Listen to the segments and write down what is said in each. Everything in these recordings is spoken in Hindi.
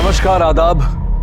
नमस्कार, आदाब।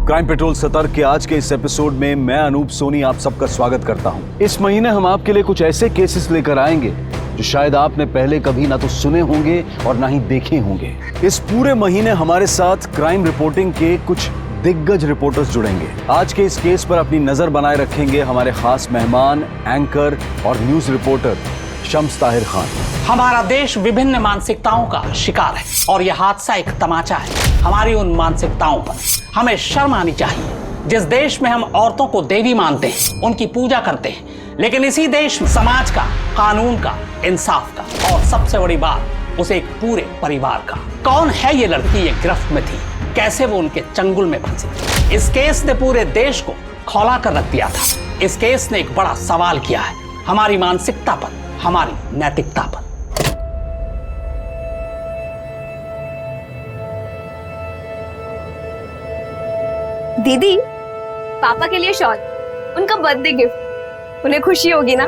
क्राइम पेट्रोल सतर्क के आज के इस एपिसोड में मैं अनूप सोनी आप सबका स्वागत करता हूं। इस महीने हम आपके लिए कुछ ऐसे केसेस लेकर आएंगे जो शायद आपने पहले कभी ना तो सुने होंगे और ना ही देखे होंगे। इस पूरे महीने हमारे साथ क्राइम रिपोर्टिंग के कुछ दिग्गज रिपोर्टर्स जुड़ेंगे। आज के इस केस पर अपनी नजर बनाए रखेंगे हमारे खास मेहमान, एंकर और न्यूज रिपोर्टर शम्स ताहिर खान। हमारा देश विभिन्न मानसिकताओं का शिकार है और यह हादसा एक तमाचा है हमारी उन मानसिकताओं पर। हमें शर्म आनी चाहिए। जिस देश में हम औरतों को देवी मानते हैं, उनकी पूजा करते हैं, लेकिन इसी देश में समाज का, कानून का, इंसाफ का और सबसे बड़ी बात उसे एक पूरे परिवार का। कौन है ये लड़की? ये गिरफ्त में थी, कैसे वो उनके चंगुल में फंसी? इस केस ने पूरे देश को खौला कर रख दिया था। इस केस ने एक बड़ा सवाल किया है हमारी मानसिकता पर, हमारी नैतिकता पर। दीदी, पापा के लिए शॉल, उनका बर्थडे गिफ्ट, उन्हें खुशी होगी ना?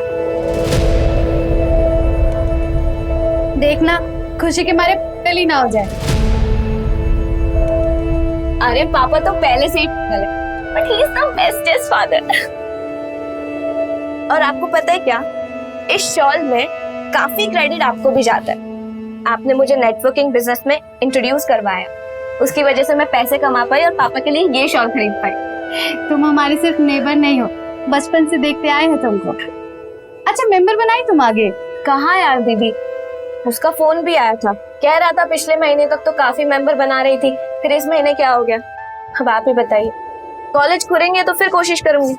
देखना खुशी के मारे पगल ही ना हो जाए। अरे पापा तो पहले से ही पगल है, but he is the bestest father. और आपको पता है क्या, इस शॉल में काफी क्रेडिट आपको भी जाता है। आपने मुझे नेटवर्किंग बिजनेस में इंट्रोड्यूस करवाया, उसकी वजह से मैं पैसे कमा पाई और पापा के लिए ये शॉल खरीद पाई। तुम हमारे सिर्फ नेबर नहीं हो, बचपन से देखते आए हैं तुमको। अच्छा, मेंबर बनाई तुम आगे? कहाँ यार दीदी, उसका फोन भी आया था, कह रहा था पिछले महीने तक तो काफी मेंबर बना रही थी, फिर इस महीने क्या हो गया? अब आप ही बताइए। कॉलेज खुलेंगे तो फिर कोशिश करूंगी।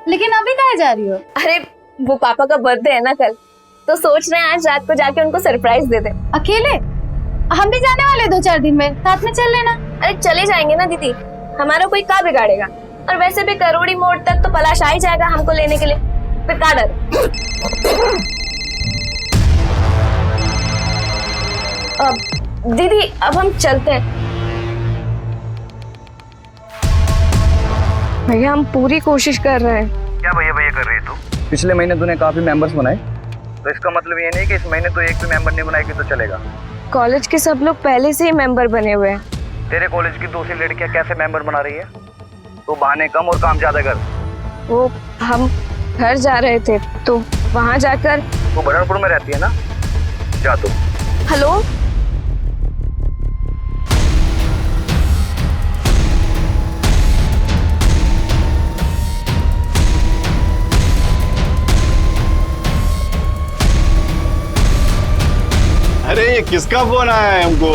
लेकिन अभी कहाँ जा रही हो? अरे वो पापा का बर्थडे है ना कल, तो सोच रहे हैं आज रात को जाके उनको सरप्राइज दे दे। अकेले? हम भी जाने वाले 2-4 दिन में, साथ में चल लेना। अरे चले जाएंगे ना दीदी, हमारा कोई क्या बिगाड़ेगा? और वैसे भी करोड़ी मोड़ तक तो पलाश आ ही जाएगा हमको लेने के लिए, फिर क्या डर? दीदी अब हम चलते हैं। भैया हम पूरी कोशिश कर रहे हैं। क्या भैया भैया कर रही है तू? पिछले महीने तूने काफी मेंबर्स बनाए, तो इसका मतलब ये नहीं कि इस महीने तो एक भी मेंबर नहीं बनाएगी तो चलेगा। कॉलेज के सब लोग पहले से ही मेंबर बने हुए हैं। तेरे कॉलेज की दूसरी लड़कियां कैसे मेंबर बना रही है? तो बहाने कम और काम ज्यादा कर। वो हम घर जा रहे थे तो वहाँ जाकर। वो बरनपुर में रहती है ना? जा तू। हेलो, अरे ये किसका फोन आया है हमको?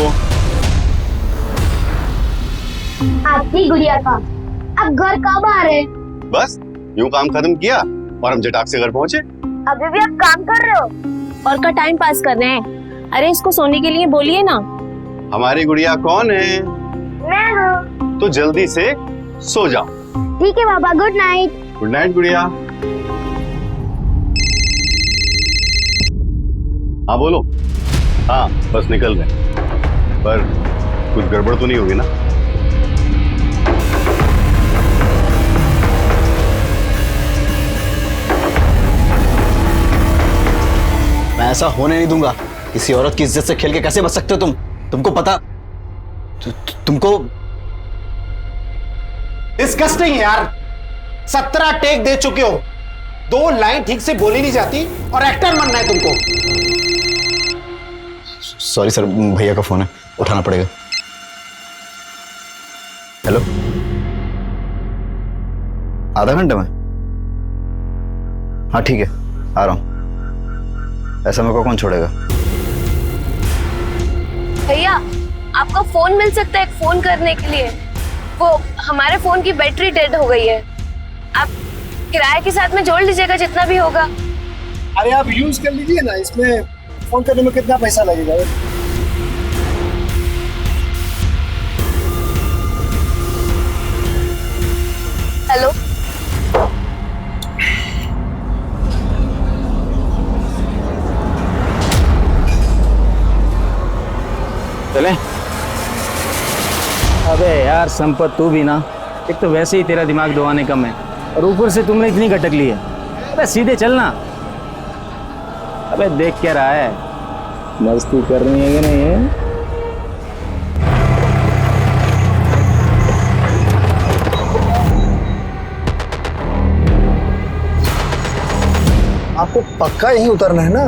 आपकी गुड़िया का। अब घर कब आ रहे? बस यूं काम खत्म किया और हम झटाक से घर पहुंचे। अभी भी आप काम कर रहे हो और का टाइम पास कर रहे हैं? अरे इसको सोने के लिए बोलिए ना। हमारी गुड़िया कौन है? मैं हूँ। तो जल्दी से सो जाओ। ठीक है बाबा, गुड नाइट। गुड नाइट गुड़िया। हाँ बोलो। हाँ बस निकल रहे, पर कुछ गड़बड़ तो नहीं होगी ना? मैं ऐसा होने नहीं दूंगा। किसी औरत की इज्जत से खेल के कैसे बच सकते हो तुम? तुमको पता तुमको डिस्गस्टिंग यार। 17 टेक दे चुके हो, 2 लाइन ठीक से बोली नहीं जाती और एक्टर बनना है तुमको। सॉरी सर, भैया का फोन है, उठाना पड़ेगा। हेलो, आधा घंटे में? हाँ ठीक है, आ रहा हूं। ऐसा मेरे को कौन छोड़ेगा? भैया आपका फोन मिल सकता है फोन करने के लिए? वो हमारे फोन की बैटरी डेड हो गई है, आप किराए के साथ में जोड़ लीजिएगा जितना भी होगा। अरे आप यूज कर लीजिए ना, इसमें फोन करने में कितना पैसा लगेगा? हेलो, चले? अबे यार संपत, तू भी ना, एक तो वैसे ही तेरा दिमाग दबाने कम है और ऊपर से तुमने इतनी गटक ली है। अबे सीधे चलना। अबे देख क्या रहा है, मस्ती करनी है कि नहीं है? पक्का यहीं उतरना है ना?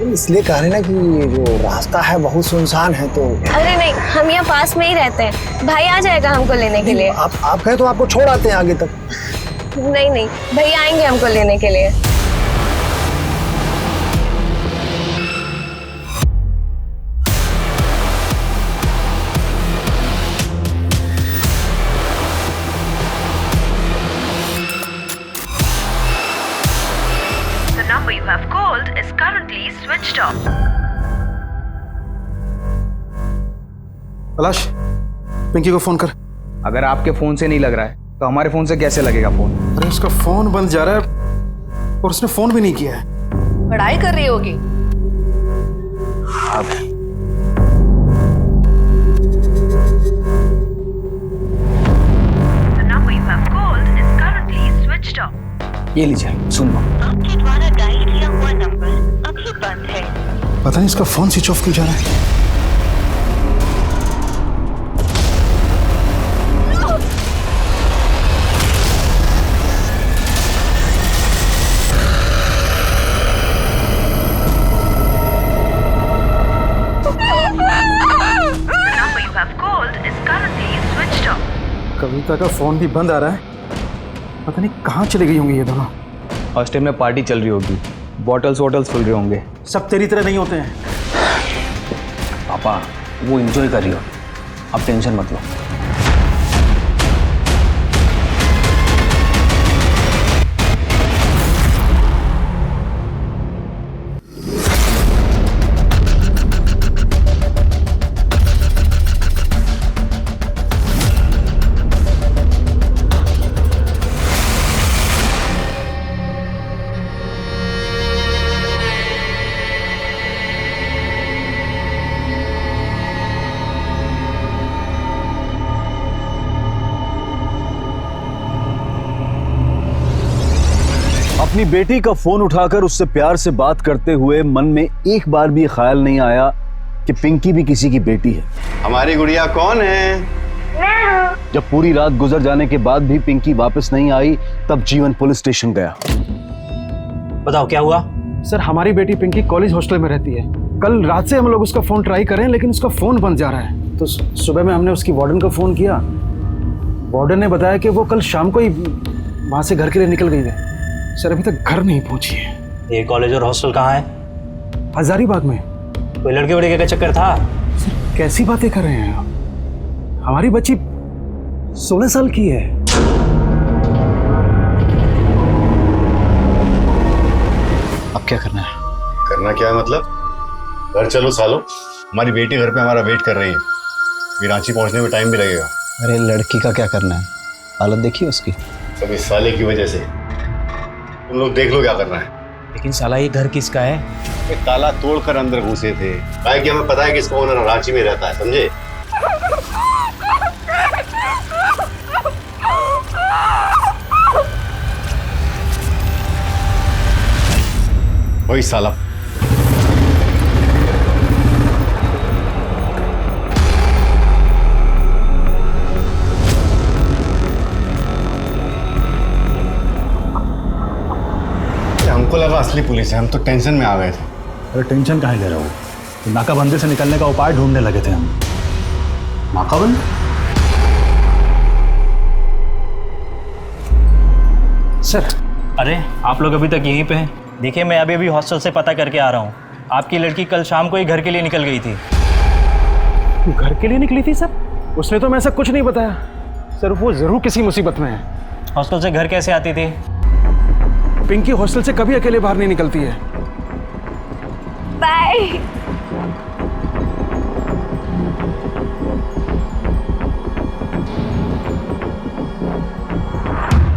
इसलिए कह रहे ना कि ये जो रास्ता है बहुत सुनसान है तो। अरे नहीं, हम यहाँ पास में ही रहते हैं, भाई आ जाएगा हमको लेने के लिए। आप कहें तो आपको छोड़ आते हैं आगे तक। नहीं नहीं, भैया आएंगे हमको लेने के लिए। number you have called is currently switched off. पलाश, पिंकी को फोन कर। अगर आपके फोन से नहीं लग रहा है तो हमारे फोन से कैसे लगेगा फोन? अरे उसका फोन बंद जा रहा है और उसने फोन भी नहीं किया है। पढ़ाई कर रही होगी। The number you have called is currently switched off. ये लीजिए, सुन लो। आपके द्वारा डायल किया हुआ नंबर अभी बंद है। पता नहीं इसका फोन स्विच ऑफ क्यों जा रहा है। The number you have called is currently switched off. कविता का फोन भी बंद आ रहा है। पता नहीं कहाँ चले गई होंगी ये दोनों। हॉस्टल में पार्टी चल रही होगी, बॉटल्स वॉटल्स खुल रहे होंगे। सब तेरी तरह नहीं होते हैं। पापा वो एंजॉय कर रही हो, आप टेंशन मत लो। अपनी बेटी का फोन उठाकर उससे प्यार से बात करते हुए मन में एक बार भी ख्याल नहीं आया कि पिंकी भी किसी की बेटी है। हमारी गुड़िया कौन है? जब पूरी रात गुजर जाने के बाद भी पिंकी वापस नहीं आई, तब जीवन पुलिस स्टेशन गया। बताओ क्या हुआ? सर, हमारी बेटी पिंकी कॉलेज हॉस्टल में रहती है। कल रात से हम लोग उसका फोन ट्राई कर रहे हैं लेकिन उसका फोन बंद जा रहा है। तो सुबह में हमने उसकी वार्डन को फोन किया। वार्डन ने बताया कि वो कल शाम को ही वहां से घर के लिए निकल गई है। सर, अभी तक घर नहीं पहुंची है। ये कॉलेज और हॉस्टल कहाँ है? हजारीबाग में। कोई लड़के वड़के का चक्कर था? सर, कैसी बातें कर रहे हैं आप? हमारी बच्ची 16 साल की है। अब क्या करना है? करना क्या है मतलब? घर चलो सालो, हमारी बेटी घर पे हमारा वेट कर रही है। अभी रांची पहुंचने में टाइम भी लगेगा। अरे लड़की का क्या करना है? हालत देखिए उसकी। सब इस साले की वजह से। तुम लोग देख लो क्या करना है। लेकिन साला ये घर किसका है? ये ताला तोड़कर अंदर घुसे थे। काहे कि हमें पता है कि इसका ओनर रांची में रहता है, समझे? वही साला। हमको लगा असली पुलिस है, हम तो टेंशन में आ गए थे। अरे टेंशन काहे ले रहे हो? तो नाकाबंदी से निकलने का उपाय ढूंढने लगे थे हम। नाकाबंदी? सर, अरे आप लोग अभी तक यहीं पे हैं? देखिए मैं अभी हॉस्टल से पता करके आ रहा हूँ। आपकी लड़की कल शाम को ही घर के लिए निकल गई थी। घर के लिए निकली थी सर? उसने तो मैं ऐसा कुछ नहीं बताया। सर, वो जरूर किसी मुसीबत में है। हॉस्टल से घर कैसे आती थी? पिंकी हॉस्टल से कभी अकेले बाहर नहीं निकलती है। बाय।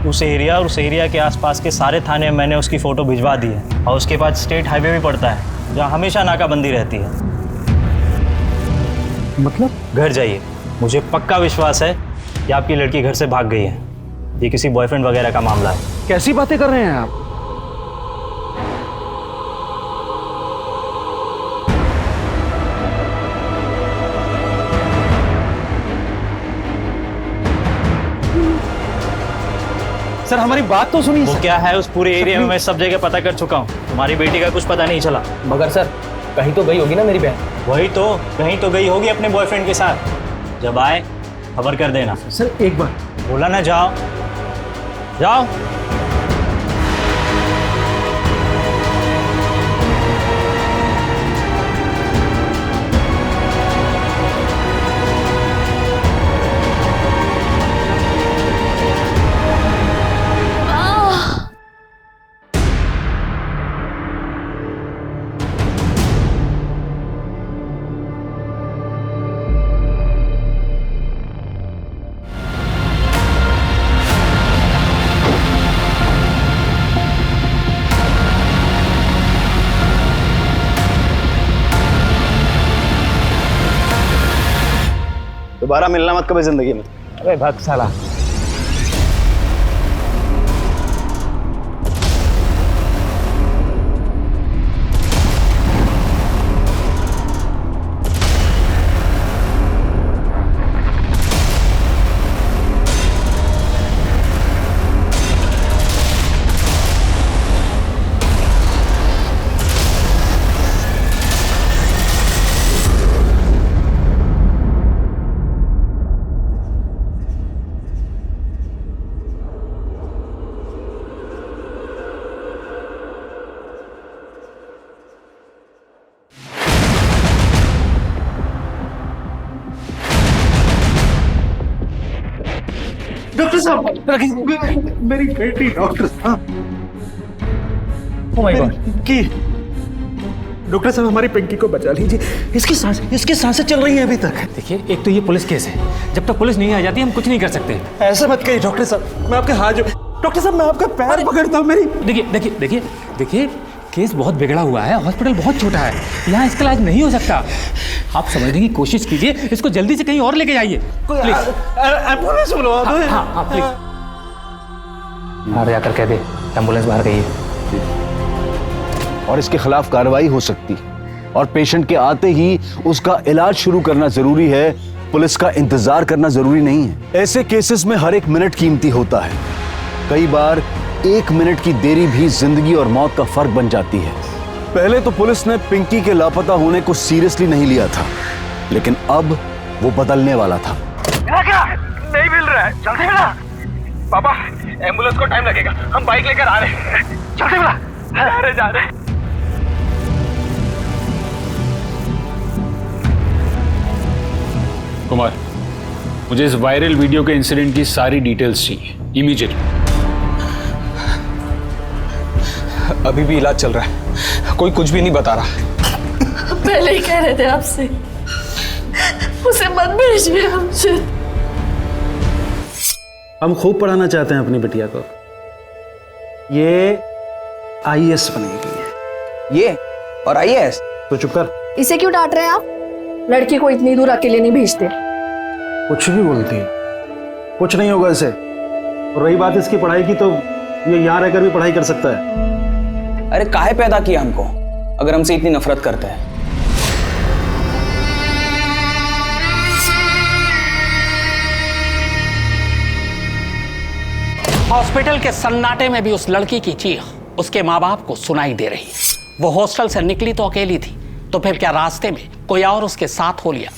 उस एरिया और उस एरिया के आसपास के सारे थाने में मैंने उसकी फ़ोटो भिजवा दी है और उसके बाद स्टेट हाईवे भी पड़ता है जहाँ हमेशा नाकाबंदी रहती है। मतलब? घर जाइए, मुझे पक्का विश्वास है कि आपकी लड़की घर से भाग गई है। ये किसी बॉयफ्रेंड वगैरह का मामला है। कैसी बातें कर रहे हैं आप? सर हमारी बात तो सुनिए। वो क्या है, उस पूरे एरिया में मैं सब जगह पता कर चुका हूँ, तुम्हारी बेटी का कुछ पता नहीं चला। मगर सर कहीं तो गई होगी ना मेरी बहन। वही तो, कहीं तो गई होगी अपने बॉयफ्रेंड के साथ। जब आए खबर कर देना। सर एक बार बोला ना, जाओ जाओ। दोबारा मिलना मत कभी जिंदगी में। अरे भक्त साला। डॉक्टर साहब मेरी बेटी डॉक्टर साहब। Oh my God. की डॉक्टर साहब हमारी पिंकी को बचा लीजिए, इसकी सांसें चल रही हैं अभी तक। देखिए, एक तो ये पुलिस केस है, जब तक पुलिस नहीं आ जाती हम कुछ नहीं कर सकते। ऐसा मत कहिए डॉक्टर साहब, मैं आपके हाथ डॉक्टर साहब मैं आपका पैर पकड़ता हूँ। मेरी देखिए देखिए देखिए देखिए, केस बहुत बिगड़ा हुआ है, हॉस्पिटल बहुत छोटा है, यहाँ इसका इलाज नहीं हो सकता। आप समझने की कोशिश कीजिए, इसको जल्दी से कहीं और लेके जाइए। एम्बुलेंस बुलवा दो। हाँ प्लीज। बाहर जाकर कह दे एम्बुलेंस बाहर गई है। और इसके खिलाफ कार्रवाई हो सकती है और पेशेंट के आते ही उसका इलाज शुरू करना जरूरी है। पुलिस का इंतजार करना जरूरी नहीं है। ऐसे केसेस में हर एक मिनट कीमती होता है। कई बार 1 मिनट की देरी भी जिंदगी और मौत का फर्क बन जाती है। पहले तो पुलिस ने पिंकी के लापता होने को सीरियसली नहीं लिया था, लेकिन अब वो बदलने वाला था। क्या नहीं मिल रहा है, जल्दी मिला। पापा एम्बुलेंस को टाइम लगेगा, हम बाइक लेकर आ रहे हैं। जल्दी मिला, जा रहे। कुमार, मुझे इस वायरल वीडियो के इंसिडेंट की सारी डिटेल्स चाहिए इमीडिएटली। अभी भी इलाज चल रहा है, कोई कुछ भी नहीं बता रहा। पहले ही कह रहे थे आपसे, उसे मत भेजिए हमसे। हम खूब पढ़ाना चाहते हैं अपनी बिटिया को, ये IAS बनेगी। ये और IAS? तो चुप कर। इसे क्यों डांट रहे हैं आप? लड़की को इतनी दूर अकेले नहीं भेजते। कुछ भी बोलती है, कुछ नहीं होगा इसे। और रही बात इसकी पढ़ाई की, तो ये यहाँ रहकर भी पढ़ाई कर सकता है। अरे काहे पैदा किया हमको अगर हमसे इतनी नफरत करते हैं? हॉस्पिटल के सन्नाटे में भी उस लड़की की चीख उसके माँ बाप को सुनाई दे रही है। वो हॉस्टल से निकली तो अकेली थी, तो फिर क्या रास्ते में कोई और उसके साथ हो लिया?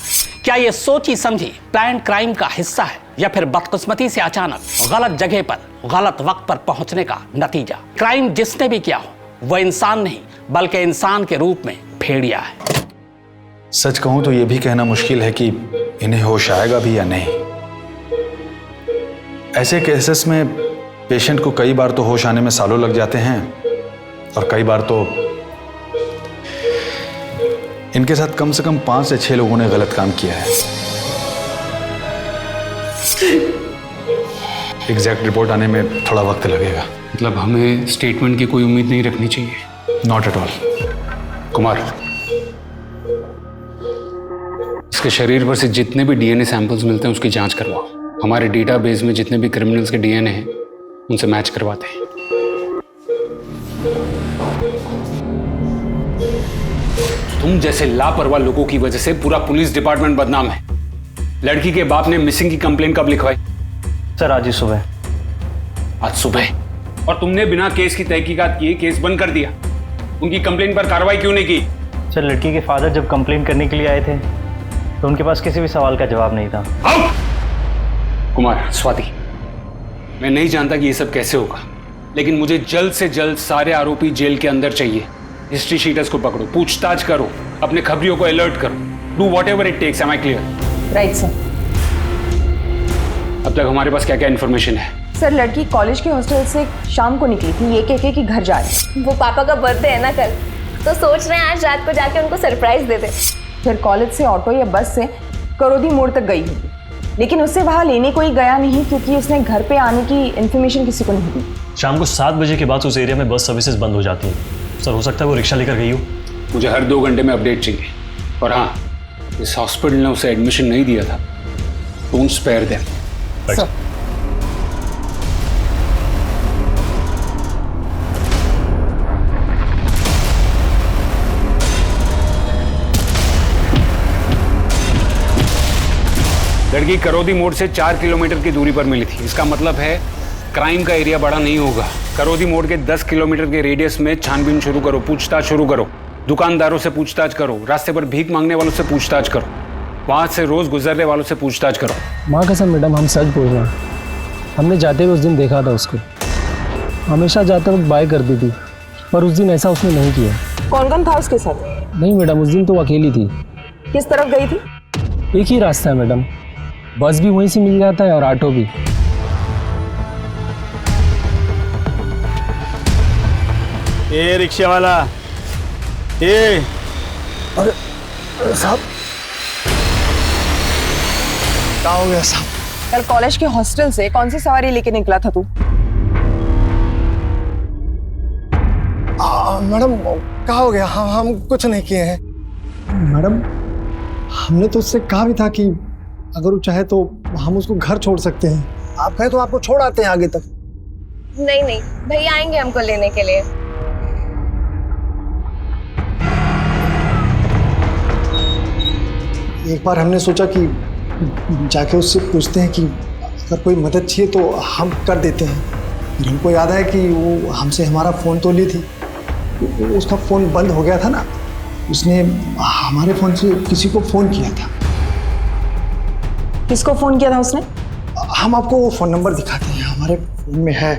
क्या ये सोची समझी प्लान्ड क्राइम का हिस्सा है, या फिर बदकिस्मती से अचानक गलत जगह पर गलत वक्त पर पहुंचने का नतीजा? क्राइम जिसने भी किया हो वो इंसान नहीं बल्कि इंसान के रूप में भेड़िया है। सच कहूं तो यह भी कहना मुश्किल है कि इन्हें होश आएगा भी या नहीं। ऐसे केसेस में पेशेंट को कई बार तो होश आने में सालों लग जाते हैं, और कई बार तो इनके साथ कम से कम 5 से 6 लोगों ने गलत काम किया है। एग्जैक्ट रिपोर्ट आने में थोड़ा वक्त लगेगा। मतलब हमें स्टेटमेंट की कोई उम्मीद नहीं रखनी चाहिए? Not at all. कुमार, इसके शरीर पर से जितने भी DNA सैंपल्स मिलते हैं उसकी जांच करवाओ। हमारे डेटाबेस में जितने भी क्रिमिनल्स के DNA हैं उनसे मैच करवाते हैं। तुम जैसे लापरवाह लोगों की वजह से पूरा पुलिस डिपार्टमेंट बदनाम है। लड़की के बाप ने मिसिंग की कंप्लेन कब लिखवाई? सर आज ही सुबह। आज सुबह। और तुमने बिना केस की तहकीकात किए केस बंद कर दिया। उनकी कंप्लेन पर कार्रवाई क्यों नहीं की? सर, लड़की के फादर जब कंप्लेन करने के लिए आए थे तो उनके पास किसी भी सवाल का जवाब नहीं था। कुमार, स्वाति, मैं नहीं जानता कि ये सब कैसे होगा, लेकिन मुझे जल्द से जल्द सारे आरोपी जेल के अंदर चाहिए। हिस्ट्री शीटर्स को पकड़ो, पूछताछ करो, अपने खबरियों को अलर्ट करो। Do whatever it takes. Am I clear? Right sir. अब तक हमारे पास क्या क्या इन्फॉर्मेशन है? सर, लड़की कॉलेज के हॉस्टल से शाम को निकली थी ये कह के कि घर जा रही। वो पापा का बर्थडे है ना कल, तो सोच रहे हैं आज रात को जाके उनको सरप्राइज दे दे। फिर कॉलेज से ऑटो या बस से करोदी मोड़ तक गई होगी, लेकिन उससे वहां लेने कोई गया नहीं क्योंकि उसने घर पे आने की इन्फॉर्मेशन किसी को नहीं दी। शाम को 7 बजे के बाद उस एरिया में बस सर्विसेज बंद हो जाती हैं। सर, हो सकता है वो रिक्शा लेकर गई हो। मुझे हर 2 घंटे में अपडेट चाहिए। और हाँ, इस हॉस्पिटल ने उसे एडमिशन नहीं दिया था। Don't spare them. सर, लड़की करोदी मोड़ से 4 किलोमीटर की दूरी पर मिली थी। इसका मतलब है क्राइम का एरिया बड़ा नहीं होगा। करोदी मोड़ के 10 किलोमीटर के रेडियस में छानबीन शुरू करो, पूछताछ शुरू करो। दुकानदारों से पूछताछ करो, रास्ते पर भीख मांगने वालों से पूछताछ करो, वहां से रोज गुजरने वालों से पूछताछ करो। माँ कसम मैडम, हम सच बोल रहे हैं। हमने जाते हुए उस दिन देखा था उसको। हमेशा जाते वक्त बाय करती थी, पर उस दिन ऐसा उसने नहीं किया। कौन कौन था उसके साथ? नहीं मैडम, उस दिन तो अकेली थी। किस तरफ गई थी? एक ही रास्ता है मैडम, बस भी वहीं से मिल जाता है और ऑटो भी। ए रिक्शा वाला, ए अरे साहब, क्या हो गया साहब? कल कॉलेज के हॉस्टल से कौन सी सवारी लेके निकला था तू? मैडम, क्या हो गया? हम कुछ नहीं किए हैं मैडम। हमने तो उससे कहा भी था कि अगर वो चाहे तो हम उसको घर छोड़ सकते हैं। आप कहें तो आपको छोड़ आते हैं आगे तक। नहीं नहीं, भैया आएंगे हमको लेने के लिए। एक बार हमने सोचा कि जाके उससे पूछते हैं कि अगर कोई मदद चाहिए तो हम कर देते हैं। फिर हमको याद है कि वो हमसे हमारा फ़ोन तो ली थी, उसका फ़ोन बंद हो गया था ना, उसने हमारे फ़ोन से किसी को फ़ोन किया था। किसको फ़ोन किया था उसने? हम आपको वो फ़ोन नंबर दिखाते हैं, हमारे फ़ोन में है,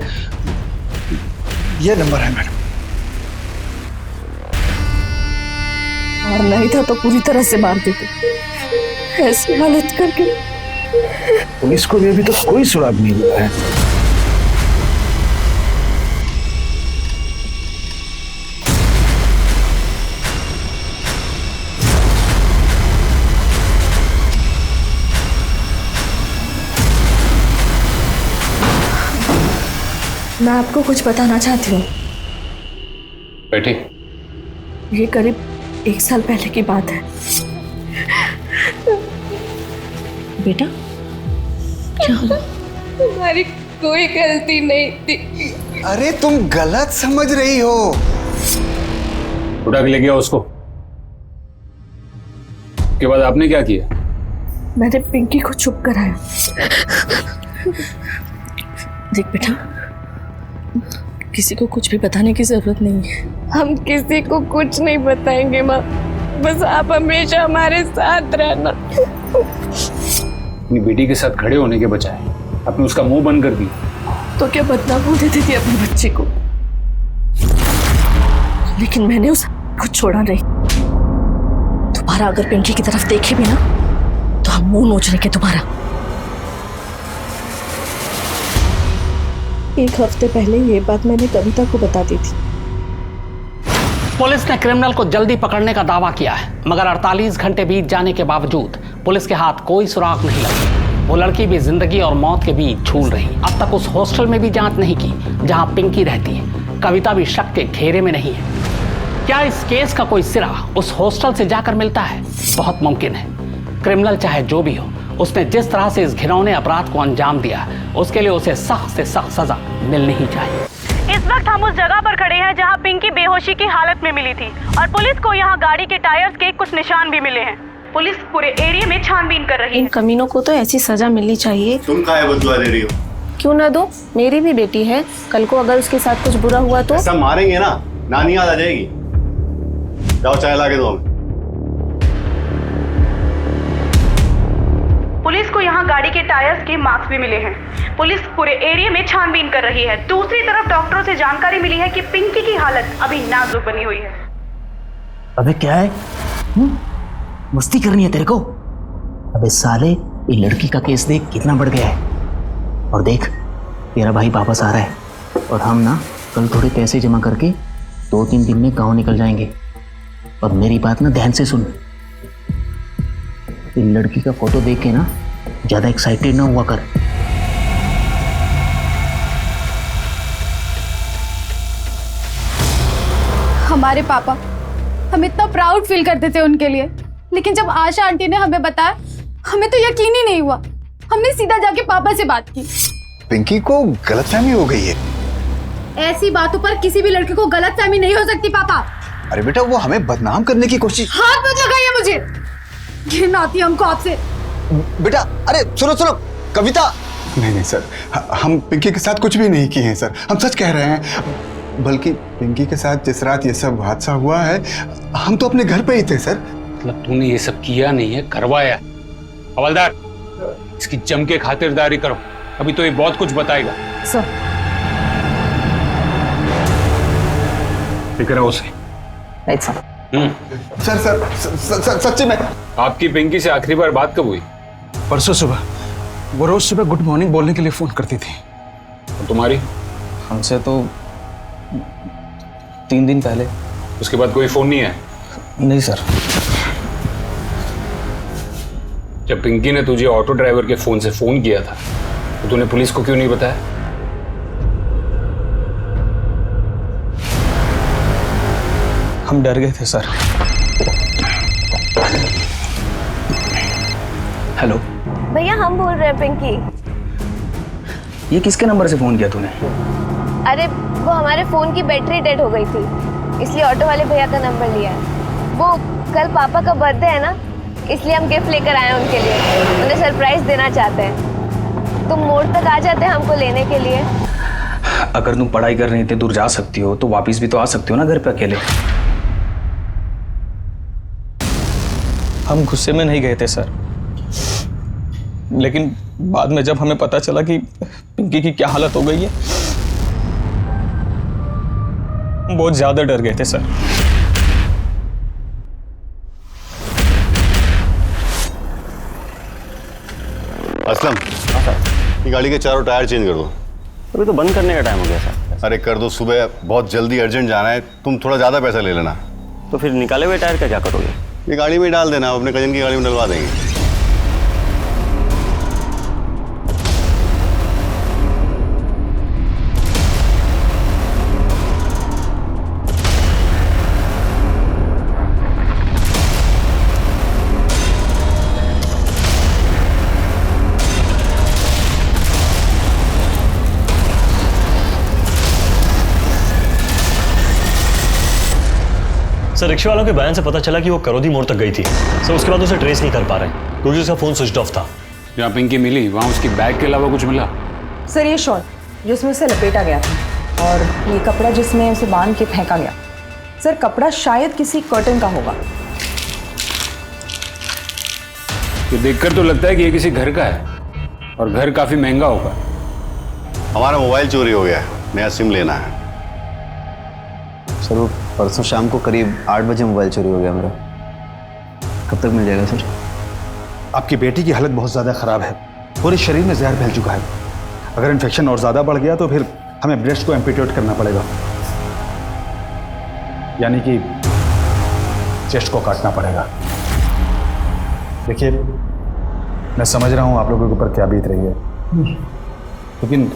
ये नंबर है मैडम। और नहीं था तो पूरी तरह से मार देते, ऐसी हालत करके। पुलिस को भी अभी तक कोई सुराग नहीं मिला है। मैं आपको कुछ बताना चाहती हूँ। बेटी, ये करीब 1 साल पहले की बात है। बेटा, क्या हुआ? तुम्हारी कोई गलती नहीं थी। अरे तुम गलत समझ रही हो। उठा के ले गया उसको। के बाद आपने क्या किया? मैंने पिंकी को चुप कराया। देख बेटा, किसी को कुछ भी बताने की जरूरत नहीं है। हम किसी को कुछ नहीं बताएंगे माँ, बस आप हमेशा हमारे साथ रहना। अपनी बेटी के साथ खड़े होने के बजाय आपने उसका मुंह बंद कर दिया। तो क्या बदनाम हो देती थी अपने बच्चे को, लेकिन मैंने उसको छोड़ा नहीं। दोबारा अगर पिंकी की तरफ देखे भी ना तो हम मुंह नोच लेंगे दोबारा। 1 हफ्ते पहले ये बात मैंने कविता को बता दी थी। पुलिस ने क्रिमिनल को जल्दी पकड़ने का दावा किया है, मगर 48 घंटे बीत जाने के बावजूद पुलिस के हाथ कोई सुराग नहीं लगा। वो लड़की भी जिंदगी और मौत के बीच झूल रही। अब तक उस हॉस्टल में भी जांच नहीं की जहां पिंकी रहती है। कविता भी शक के घेरे में नहीं है। क्या इस केस का कोई सिरा उस हॉस्टल से जाकर मिलता है? बहुत मुमकिन है। क्रिमिनल चाहे जो भी हो, उसने जिस तरह से इस घिनौने अपराध को अंजाम दिया, उसके लिए उसे सख्त से सख्त सजा मिलनी ही चाहिए। इस वक्त हम उस जगह पर खड़े हैं जहां पिंकी बेहोशी की हालत में मिली थी और पुलिस को यहां गाड़ी के टायर्स के कुछ निशान भी मिले हैं। पुलिस पूरे एरिया में छानबीन कर रही है। इन कमीनों को तो ऐसी सजा मिलनी चाहिए। तुम काहे बदला ले रही हो? क्यों ना दो, मेरी भी बेटी है, कल को अगर उसके साथ कुछ बुरा हुआ तो। सब मारेंगे ना, नानी याद आ जाएगी। जाओ चाय ला के दो हमें। पुलिस को यहाँ गाड़ी के टायर्स के मार्क्स भी मिले हैं। पुलिस पूरे एरिया में छानबीन कर रही है। दूसरी तरफ डॉक्टरों से जानकारी मिली है कि पिंकी की हालत अभी नाजुक बनी हुई है। अबे क्या है? मस्ती करनी है तेरे को? अबे साले, ये लड़की का केस देख कितना बढ़ गया है। और देख, तेरा भाई वापस आ रहा है और हम ना कल थोड़े पैसे जमा करके 2-3 दिन में गांव निकल जाएंगे। और मेरी बात ना ध्यान से सुन, ये लड़की का फोटो देख के ना ज्यादा एक्साइटेड ना हुआ कर। हमारे पापा, हम इतना प्राउड फील करते थे उनके लिए, लेकिन जब आशा आंटी ने हमें बताया, हमें तो यकीन ही नहीं हुआ। हमने सीधा जाके पापा से बात की। पिंकी को गलतफहमी हो गई है। ऐसी बातों पर किसी भी लड़के को गलतफहमी नहीं हो सकती पापा। अरे बेटा, वो हमें बदनाम करने की कोशिश। हाथ मत लगाइए मुझे, घिन आती है हमको आपसे। बेटा, अरे सुनो सुनो, कविता। नहीं सर, हम पिंकी के साथ कुछ भी नहीं किए हैं सर, हम सच कह रहे हैं। बल्कि पिंकी के साथ जिस रात ये सब हादसा हुआ है, हम तो अपने घर पे ही थे सर। मतलब तूने ये सब किया नहीं है, करवाया। हवलदार, इसकी जम के खातिरदारी करो, अभी तो ये बहुत कुछ बताएगा। सर, फिक्र है उसे। सर सच्ची में। आपकी पिंकी से आखिरी बार बात कब हुई? परसों सुबह। वो रोज सुबह गुड मॉर्निंग बोलने के लिए फोन करती थी। और तुम्हारी? हमसे तो 3 दिन पहले। उसके बाद कोई फोन नहीं है? नहीं सर। जब पिंकी ने तुझे ऑटो ड्राइवर के फोन से फोन किया था तो तूने पुलिस को क्यों नहीं बताया? हम डर गए थे सर। हेलो भैया, हम बोल रहे हैं पिंकी। ये किसके नंबर से फोन किया तूने? अरे वो हमारे फोन की बैटरी डेड हो गई थी, इसलिए ऑटो वाले भैया का नंबर लिया है। वो कल पापा का बर्थडे है ना, इसलिए हम गिफ्ट लेकर आए हैं उनके लिए। उन्हें सरप्राइज देना चाहते हैं। तुम मोड़ तक आ जाते हैं हमको लेने के लिए। अगर तुम पढ़ाई कर रही थी, दूर जा सकती हो तो वापस भी तो आ सकती हो ना घर पे अकेले। हम गुस्से में नहीं गए थे सर, लेकिन बाद में जब हमें पता चला कि पिंकी की क्या हालत हो गई है, बहुत ज्यादा डर गए थे सर। असलम, ये गाड़ी के चारों टायर चेंज कर दो। अभी तो बंद करने का टाइम हो गया सर। अरे कर दो, सुबह बहुत जल्दी अर्जेंट जाना है। तुम थोड़ा ज़्यादा पैसा ले लेना। तो फिर निकाले हुए टायर का क्या करोगे? ये गाड़ी में डाल देना, अपने कजन की गाड़ी में डलवा देंगे। सर, रिक्शा वालों के बयान से पता चला कि वो करोदी मोड़ तक गई थी। सर, उसके बाद उसे ट्रेस नहीं कर पा रहे क्योंकि उसका फोन स्विच ऑफ था। जहाँ पिंकी मिली वहाँ उसकी बैग के अलावा कुछ मिला? सर, ये शॉल जिसमें उसे लपेटा गया था और ये कपड़ा जिसमें उसे बांध के फेंका गया। सर, कपड़ा शायद किसी कर्टन का होगा। ये देखकर तो लगता है कि ये किसी घर का है और घर काफी महंगा होगा। हमारा मोबाइल चोरी हो गया है, नया सिम लेना है। सर, वो परसों शाम को करीब 8 बजे मोबाइल चोरी हो गया मेरा। कब तक मिल जाएगा सर? आपकी बेटी की हालत बहुत ज़्यादा ख़राब है, पूरे शरीर में जहर फैल चुका है। अगर इन्फेक्शन और ज़्यादा बढ़ गया तो फिर हमें ब्रेस्ट को एम्पिटेट करना पड़ेगा, यानी कि चेस्ट को काटना पड़ेगा। देखिए, मैं समझ रहा हूँ आप लोगों के ऊपर क्या बीत रही है, लेकिन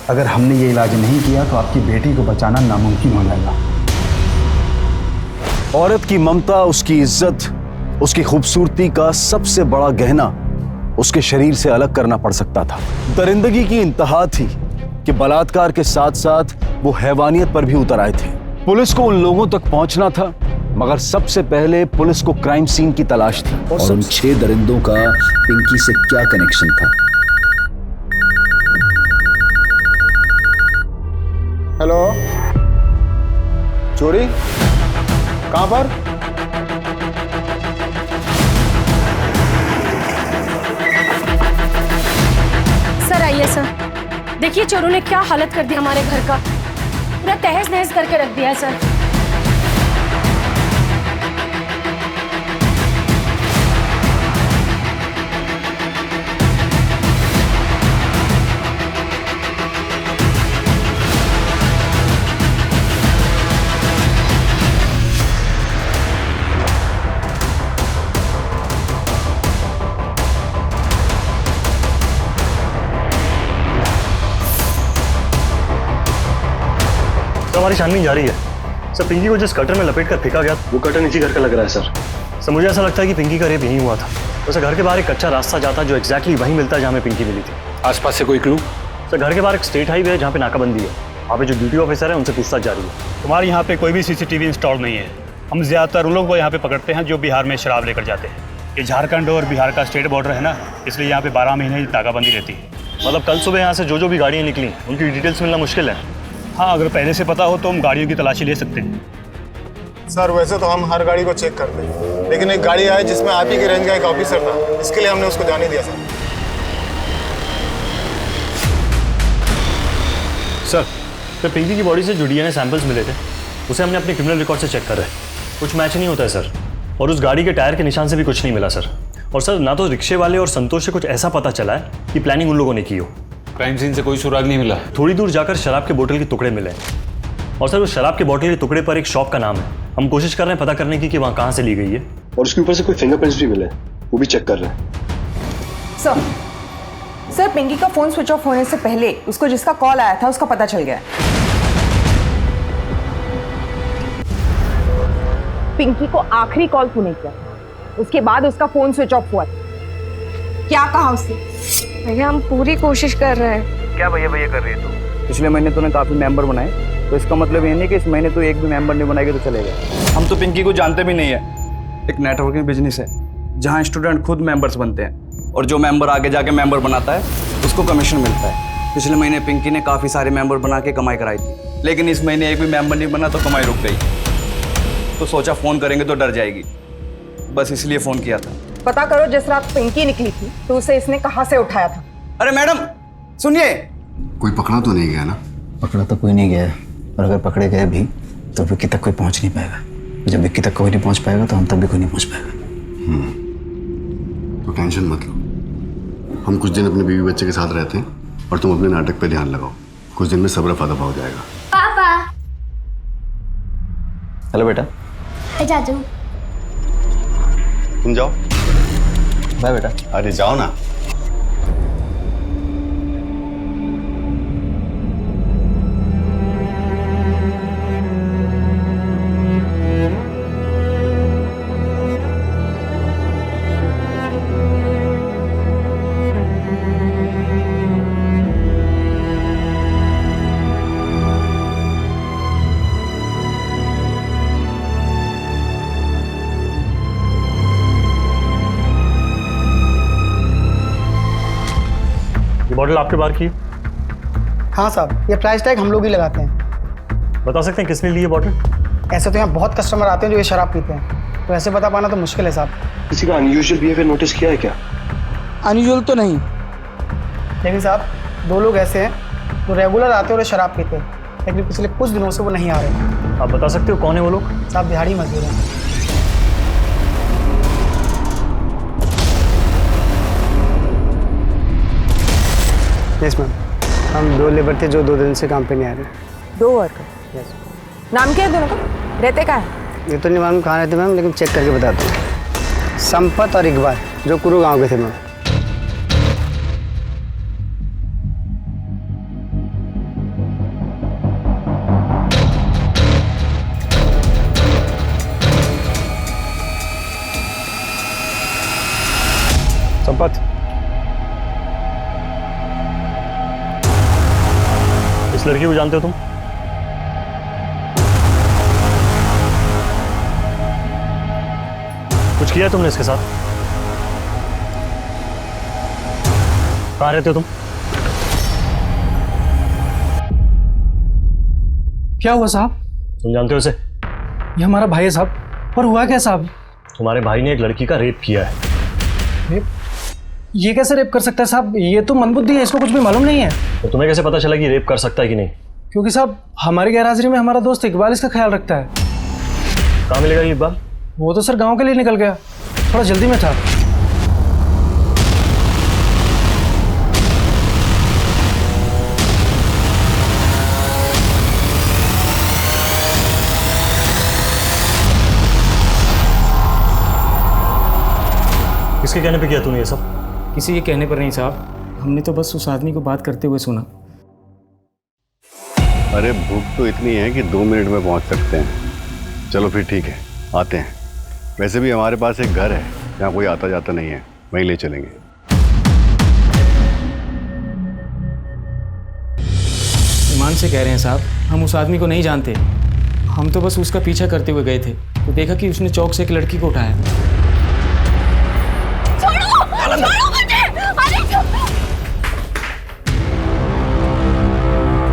अगर हमने ये इलाज नहीं किया तो आपकी बेटी को बचाना नामुमकिन हो जाएगा। औरत की ममता, उसकी इज्जत, उसकी खूबसूरती का सबसे बड़ा गहना उसके शरीर से अलग करना पड़ सकता था। दरिंदगी की इंतहा थी कि बलात्कार के साथ साथ वो हैवानियत पर भी उतर आए थे। पुलिस को उन लोगों तक पहुंचना था, मगर सबसे पहले पुलिस को क्राइम सीन की तलाश थी। और उन 6 दरिंदों का पिंकी से क्या कनेक्शन था? हेलो, चोरी कहाँ पर? सर आइए सर, देखिए चोरों ने क्या हालत कर दी हमारे घर का, पूरा तहस नहस करके रख दिया है सर। हमारी छानबीन जारी है सर। पिंकी को जिस कटर में लपेट कर फेंका गया वो कटर इसी घर का लग रहा है सर। मुझे ऐसा लगता है कि पिंकी का रेप यहीं हुआ था। वैसे घर के बाहर एक कच्चा रास्ता जाता है जो एग्जैक्टली वहीं मिलता है जहाँ में पिंकी मिली थी। आसपास से कोई क्लू? सर घर के बाहर एक स्टेट हाईवे है जहाँ पे नाकाबंदी है। वहाँ पे जो ड्यूटी ऑफिसर है उनसे पूछताछ जारी है। तुम्हारे यहाँ पे कोई भी सीसीटीवी इंस्टॉल नहीं है। हम ज्यादातर उन लोगों को यहाँ पे पकड़ते हैं जो बिहार में शराब लेकर जाते हैं। ये झारखंड और बिहार का स्टेट बॉर्डर है ना, इसलिए यहाँ पे 12 महीने नाकाबंदी रहती है। मतलब कल सुबह यहाँ से जो भी गाड़ियाँ निकली उनकी डिटेल्स मिलना मुश्किल है। हाँ, अगर पहले से पता हो तो हम गाड़ियों की तलाशी ले सकते हैं। सर वैसे तो हम हर गाड़ी को चेक करते हैं, लेकिन एक गाड़ी आई जिसमें आप ही के रेंज का एक ऑफिसर था, इसके लिए हमने उसको जाने दिया सर। सर पिंकी की बॉडी से जो डीएनए सैंपल्स मिले थे उसे हमने अपने क्रिमिनल रिकॉर्ड से चेक कर रहे हैं। कुछ मैच नहीं होता है सर। और उस गाड़ी के टायर के निशान से भी कुछ नहीं मिला सर। और सर ना तो रिक्शे वाले और संतोष से कुछ ऐसा पता चला है कि प्लानिंग उन लोगों ने की हो। क्राइम सीन से कोई सुराग नहीं मिला? थोड़ी दूर जाकर शराब के बोतल के टुकड़े मिले और सर उस शराब के बोतल के टुकड़े पर एक शॉप का नाम है। हम कोशिश कर रहे हैं पता करने की कि वहाँ कहाँ से ली गई है। और उसके ऊपर से कोई फिंगरप्रिंट्स भी मिले, वो भी चेक कर रहे हैं। सर पिंकी का फोन स्विच ऑफ होने से पहले उसको जिसका कॉल आया था उसका पता चल गया। पिंकी को आखिरी कॉल तूने किया, उसके बाद उसका फोन स्विच ऑफ हुआ। क्या कहा उसने? भैया हम पूरी कोशिश कर रहे हैं। क्या भैया भैया कर रही है तू? पिछले महीने तूने काफी मेंबर बनाए, तो इसका मतलब ये नहीं कि इस महीने तू एक भी मेंबर नहीं बनाएगी तो चलेगा। हम तो पिंकी को जानते भी नहीं है। एक नेटवर्किंग बिजनेस है जहाँ स्टूडेंट खुद मेंबर्स बनते हैं और जो मेंबर आगे जाके मेंबर बनाता है उसको कमीशन मिलता है। पिछले महीने पिंकी ने काफ़ी सारे मेंबर बना के कमाई कराई थी, लेकिन इस महीने एक भी मेंबर नहीं बना तो कमाई रुक गई। तो सोचा फ़ोन करेंगे तो डर जाएगी, बस इसलिए फ़ोन किया था। पता करो जिस रात पिंकी निकली थी तो उसे इसने कहाँ से उठाया था। अरे मैडम सुनिए, कोई पकड़ा तो नहीं गया ना? पकड़ा तो कोई नहीं गया है, और अगर पकड़े गए भी तो विक्की तक कोई पहुंच नहीं पाएगा। जब विक्की तक कोई नहीं पहुंच पाएगा तो हम तक भी कोई नहीं पहुंच पाएगा। तो टेंशन मत लो, हम कुछ दिन अपने बीवी बच्चे के साथ रहते हैं और तुम अपने नाटक पे ध्यान लगाओ। कुछ दिन में सब रफा दफा हो जाएगा। पापा। हेलो बेटा। जादू। तुम जाओ। बाय बेटा। अरे जाओ ना। बॉटल आपके बाहर की? हाँ साहब, ये प्राइस टैग हम लोग ही लगाते हैं। बता सकते हैं किसने ली है बॉटल? ऐसे तो यहाँ बहुत कस्टमर आते हैं जो ये शराब पीते हैं, तो ऐसे बता पाना तो मुश्किल है साहब। किसी का अनयूजुअल बिहेवियर नोटिस किया है क्या? अनयूजुअल तो नहीं, लेकिन साहब 2 लोग ऐसे हैं जो रेगुलर आते हैं और ये शराब पीते हैं, लेकिन पिछले कुछ दिनों से वो नहीं आ रहे। आप बता सकते हो कौन है वो लोग? साहब दिहाड़ी मजदूर हैं। यस मैम, हम 2 लेबर थे जो 2 दिन से काम पे नहीं आ रहे। 2 वर्कर? यस। नाम क्या है दोनों का? रहते कहाँ है? ये तो नहीं मालूम कहाँ रहते मैम, लेकिन चेक करके बताता हूँ। संपत और इकबाल जो कुरू गांव के थे मैम। संपत, इस लड़की को जानते हो तुम? कुछ किया तुमने इसके साथ? कहाँ रहते हो तुम? क्या हुआ साहब? तुम जानते हो उसे? ये हमारा भाई है साहब। पर हुआ क्या साहब? तुम्हारे भाई ने एक लड़की का रेप किया है। रेप? ये कैसे रेप कर सकता है साहब? ये तो मंदबुद्धि है, इसको कुछ भी मालूम नहीं है। तो तुम्हें कैसे पता चला कि रेप कर सकता है कि नहीं? क्योंकि साहब हमारी गैरहाजिरी में हमारा दोस्त इकबाल इसका ख्याल रखता है। कहाँ मिलेगा ये इकबाल? वो तो सर गांव के लिए निकल गया, थोड़ा जल्दी में था। किसके कहने पे किया तूने ये सब? किसी के कहने पर नहीं साहब, हमने तो बस उस आदमी को बात करते हुए सुना। अरे भूख तो इतनी है कि 2 मिनट में पहुंच सकते हैं। चलो फिर ठीक है, आते हैं। वैसे भी हमारे पास एक घर है जहाँ कोई आता जाता नहीं है, वहीं ले चलेंगे। ईमान से कह रहे हैं साहब, हम उस आदमी को नहीं जानते। हम तो बस उसका पीछा करते हुए गए थे तो देखा कि उसने चौक से एक लड़की को उठाया।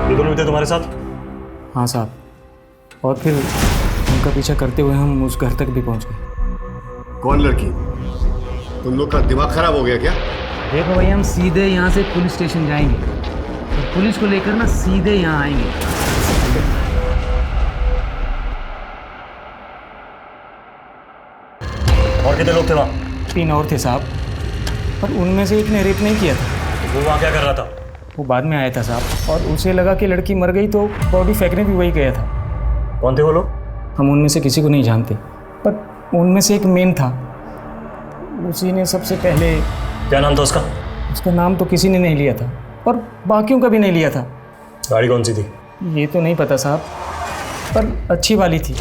ये दोनों थे तुम्हारे साथ? हाँ साहब, और फिर उनका पीछा करते हुए हम उस घर तक भी पहुंच गए। कौन लड़की? तुम लोग का दिमाग खराब हो गया क्या? देखो भैया, हम सीधे यहाँ से पुलिस स्टेशन जाएंगे और पुलिस को लेकर ना सीधे यहाँ आएंगे। और कितने लोग थे वहाँ? 3 और थे साहब, पर उनमें से एक ने रेप नहीं किया था। वो वहाँ क्या कर रहा था? वो बाद में आया था साहब, और उसे लगा कि लड़की मर गई तो बॉडी फेंकने भी वही गया था। कौन थे वो लोग? हम उनमें से किसी को नहीं जानते, पर उनमें से एक मेन था। उसी ने सबसे पहले। क्या नाम था उसका? उसका नाम तो किसी ने नहीं लिया था और बाकियों का भी नहीं लिया था। गाड़ी कौन सी थी? ये तो नहीं पता साहब, पर अच्छी वाली थी।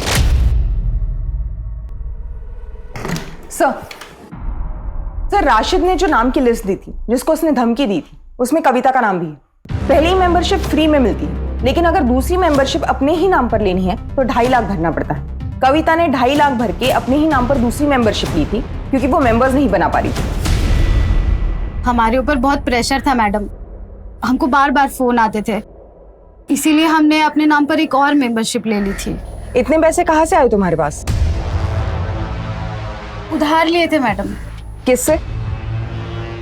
सर, राशिद ने जो नाम की लिस्ट दी थी, जिसको उसने धमकी दी थी, उसमें कविता का नाम भी है। पहली मेंबरशिप फ्री में मिलती है, लेकिन अगर दूसरी मेंबरशिप अपने ही नाम पर लेनी है तो 2.5 लाख भरना पड़ता है। कविता ने 2.5 लाख भर के अपने ही नाम पर दूसरी मेंबरशिप ली थी क्योंकि वो मेंबर्स नहीं बना पा रही थी। हमारे ऊपर बहुत प्रेशर था मैडम, हमको बार बार फोन आते थे, इसीलिए हमने अपने नाम पर एक और मेंबरशिप ले ली थी। इतने पैसे कहाँ से आए तुम्हारे पास? उधार लिए थे मैडम। किससे?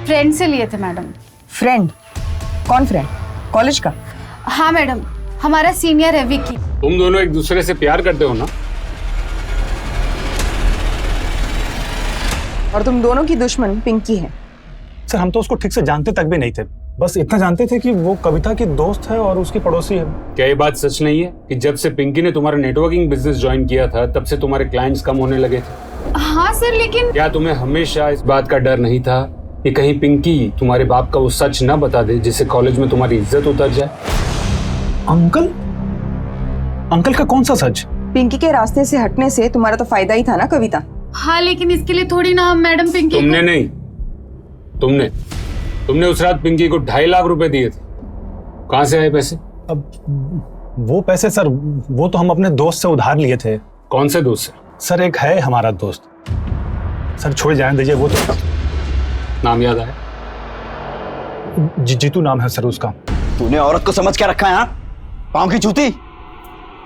फ्रेंड से लिए थे मैडम। फ्रेंड? कौन फ्रेंड? कॉलेज का? हाँ मैडम, हमारा सीनियर है विकी। तुम दोनों एक दूसरे से प्यार करते हो ना? और तुम दोनों की दुश्मन पिंकी है। सर, हम तो उसको ठीक से जानते तक भी नहीं थे, बस इतना जानते थे कि वो कविता की दोस्त है और उसकी पड़ोसी है। क्या ये बात सच नहीं है कि जब से पिंकी ने तुम्हारा नेटवर्किंग बिजनेस ज्वाइन किया था तब से तुम्हारे क्लाइंट्स कम होने लगे थे? हाँ सर, लेकिन क्या तुम्हें हमेशा इस बात का डर नहीं था कि कहीं पिंकी तुम्हारे बाप का वो सच न बता दे जिससे कॉलेज में तुम्हारी इज्जत उतर जाए? अंकल? अंकल का कौन सा सच? पिंकी के रास्ते से हटने से तुम्हारा तो फायदा ही था ना कविता। हाँ, लेकिन इसके लिए थोड़ी ना हम मैडम पिंकी तुमने नहीं, तुमने उस रात पिंकी को 2.5 लाख रुपए दिए थे। कहाँ से आए पैसे? अब वो पैसे सर, वो तो हम अपने दोस्त से उधार लिए थे। कौन से दोस्त से? सर, एक है हमारा दोस्त। सर छोड़ जाने दीजिए, वो तो नाम याद आया? जीतू नाम है सर उसका। तूने औरत को समझ क्या रखा है? हाँ, पाँव की जूती।